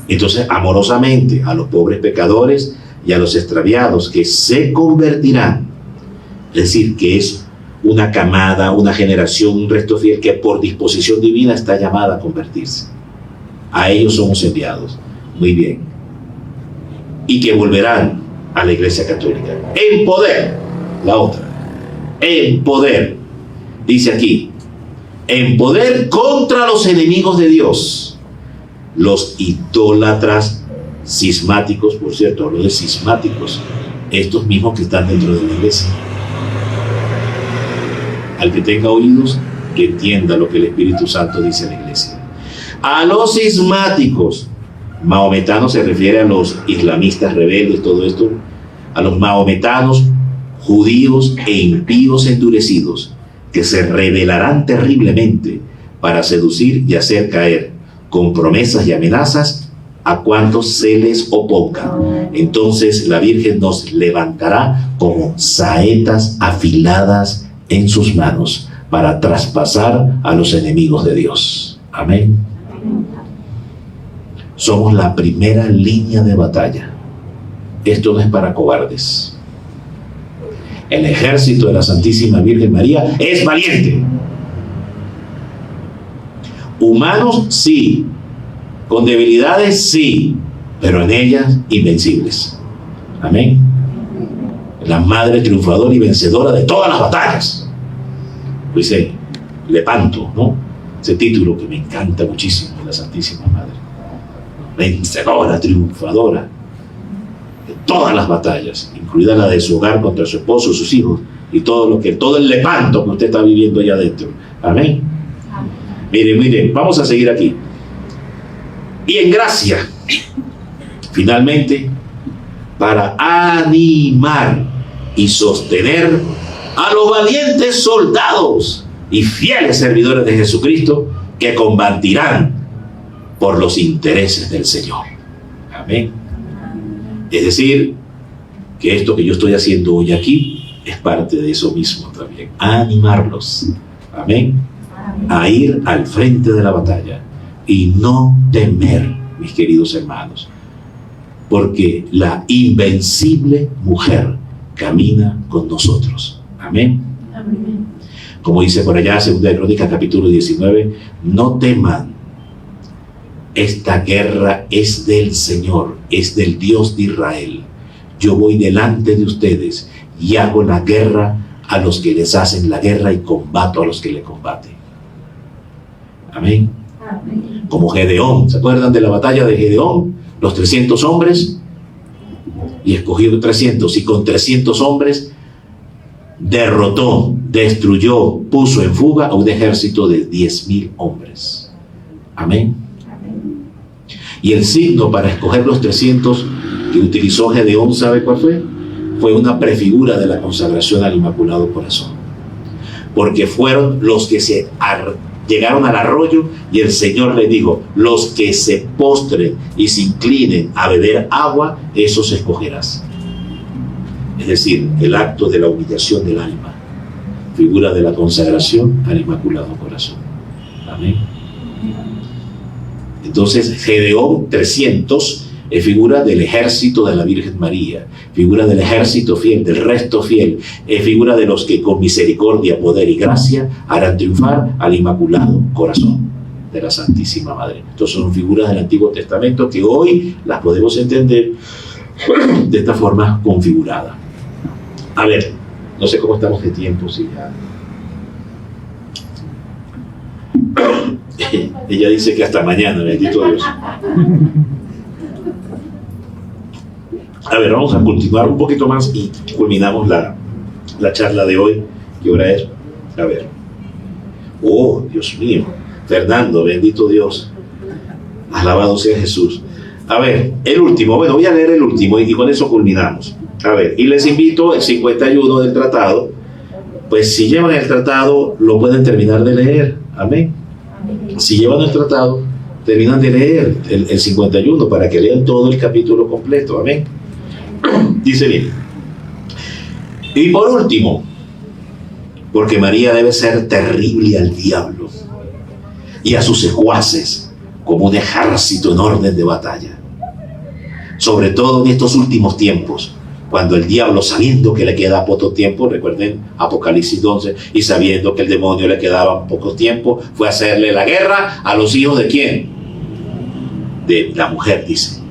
Entonces, amorosamente a los pobres pecadores y a los extraviados que se convertirán, es decir, que es una camada, una generación, un resto fiel que por disposición divina está llamada a convertirse. A ellos somos enviados. Muy bien. Y que volverán a la Iglesia Católica. En poder. La otra. En poder. Dice aquí. En poder contra los enemigos de Dios. Los idólatras cismáticos, por cierto, hablo de cismáticos, estos mismos que están dentro de la iglesia. Al que tenga oídos, que entienda lo que el Espíritu Santo dice a la iglesia. A los cismáticos, maometanos se refiere a los islamistas rebeldes, todo esto, a los maometanos, judíos e impíos endurecidos, que se rebelarán terriblemente para seducir y hacer caer con promesas y amenazas a cuantos se les opongan. Entonces la Virgen nos levantará como saetas afiladas en sus manos para traspasar a los enemigos de Dios. Amén. Somos la primera línea de batalla. Esto no es para cobardes. El ejército de la Santísima Virgen María es valiente. Humanos, sí. Con debilidades, sí. Pero en ellas, invencibles. Amén. La madre triunfadora y vencedora de todas las batallas. Dice Lepanto, ¿no? Ese título que me encanta muchísimo de la Santísima Madre. Vencedora, triunfadora de todas las batallas, incluida la de su hogar contra su esposo, sus hijos y todo el Lepanto que usted está viviendo allá adentro. Amén. Miren, vamos a seguir aquí. Y en gracia, finalmente, para animar y sostener a los valientes soldados y fieles servidores de Jesucristo que combatirán por los intereses del Señor. Amén. Es decir, que esto que yo estoy haciendo hoy aquí es parte de eso mismo también. Animarlos. Amén. A ir al frente de la batalla y no temer, mis queridos hermanos, porque la invencible mujer camina con nosotros. Amén. Amén. Como dice por allá, 2 de Crónicas, capítulo 19, no teman, esta guerra es del Señor, es del Dios de Israel. Yo voy delante de ustedes y hago la guerra a los que les hacen la guerra y combato a los que le combaten. Amén. Amén. Como Gedeón, ¿se acuerdan de la batalla de Gedeón? Los 300 hombres, y escogió 300, y con 300 hombres derrotó, destruyó, puso en fuga a un ejército de 10,000 hombres. Amén. Amén. Y el signo para escoger los 300 que utilizó Gedeón, ¿sabe cuál fue? Fue una prefigura de la consagración al Inmaculado Corazón, porque fueron los que llegaron al arroyo y el Señor le dijo: los que se postren y se inclinen a beber agua, esos escogerás. Es decir, el acto de la humillación del alma, figura de la consagración al Inmaculado Corazón. Amén. Entonces, Gedeón 300 es figura del ejército de la Virgen María, figura del ejército fiel, del resto fiel, es figura de los que con misericordia, poder y gracia harán triunfar al Inmaculado Corazón de la Santísima Madre. Entonces son figuras del Antiguo Testamento que hoy las podemos entender de esta forma configurada. A ver, no sé cómo estamos de tiempo, si ya... Ella dice que hasta mañana, bendito Dios. A ver, vamos a continuar un poquito más y culminamos la charla de hoy. ¿Qué hora es? A ver. Oh, Dios mío. Fernando, bendito Dios. Alabado sea Jesús. A ver, el último. Bueno, voy a leer el último y con eso culminamos. A ver, y les invito el 51 del tratado. Pues si llevan el tratado, lo pueden terminar de leer. Amén. Si llevan el tratado, terminan de leer el 51 para que lean todo el capítulo completo. Amén. Dice bien. Y por último, porque María debe ser terrible al diablo y a sus secuaces como un ejército en orden de batalla, sobre todo en estos últimos tiempos, cuando el diablo, sabiendo que le queda poco tiempo, recuerden Apocalipsis 11, y sabiendo que el demonio le quedaba poco tiempo, fue a hacerle la guerra a los hijos de ¿quién? De la mujer, dice.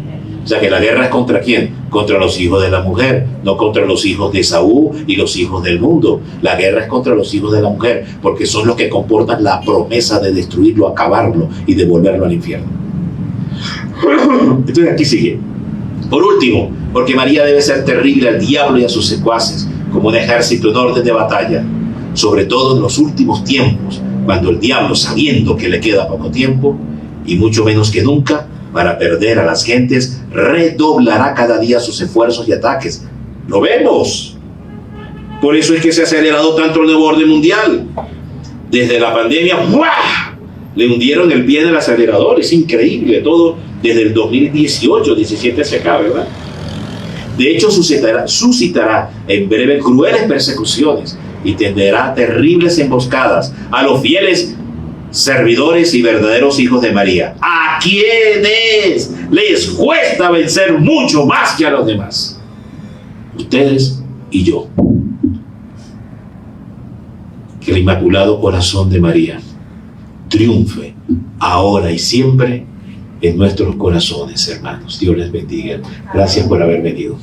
O sea que la guerra es ¿contra quién? Contra los hijos de la mujer, no contra los hijos de Esaú y los hijos del mundo. La guerra es contra los hijos de la mujer, porque son los que comportan la promesa de destruirlo, acabarlo y devolverlo al infierno. Entonces aquí sigue. Por último, porque María debe ser terrible al diablo y a sus secuaces, como un ejército en orden de batalla, sobre todo en los últimos tiempos, cuando el diablo, sabiendo que le queda poco tiempo, y mucho menos que nunca, para perder a las gentes, redoblará cada día sus esfuerzos y ataques. ¡Lo vemos! Por eso es que se ha acelerado tanto el nuevo orden mundial. Desde la pandemia, ¡buah!, le hundieron el pie en el acelerador. Es increíble todo desde el 2018, 17 hacia acá, ¿verdad? De hecho, suscitará en breve crueles persecuciones y tenderá terribles emboscadas a los fieles servidores y verdaderos hijos de María, a quienes les cuesta vencer mucho más que a los demás, ustedes y yo. Que el Inmaculado Corazón de María triunfe ahora y siempre en nuestros corazones, hermanos. Dios les bendiga. Gracias por haber venido.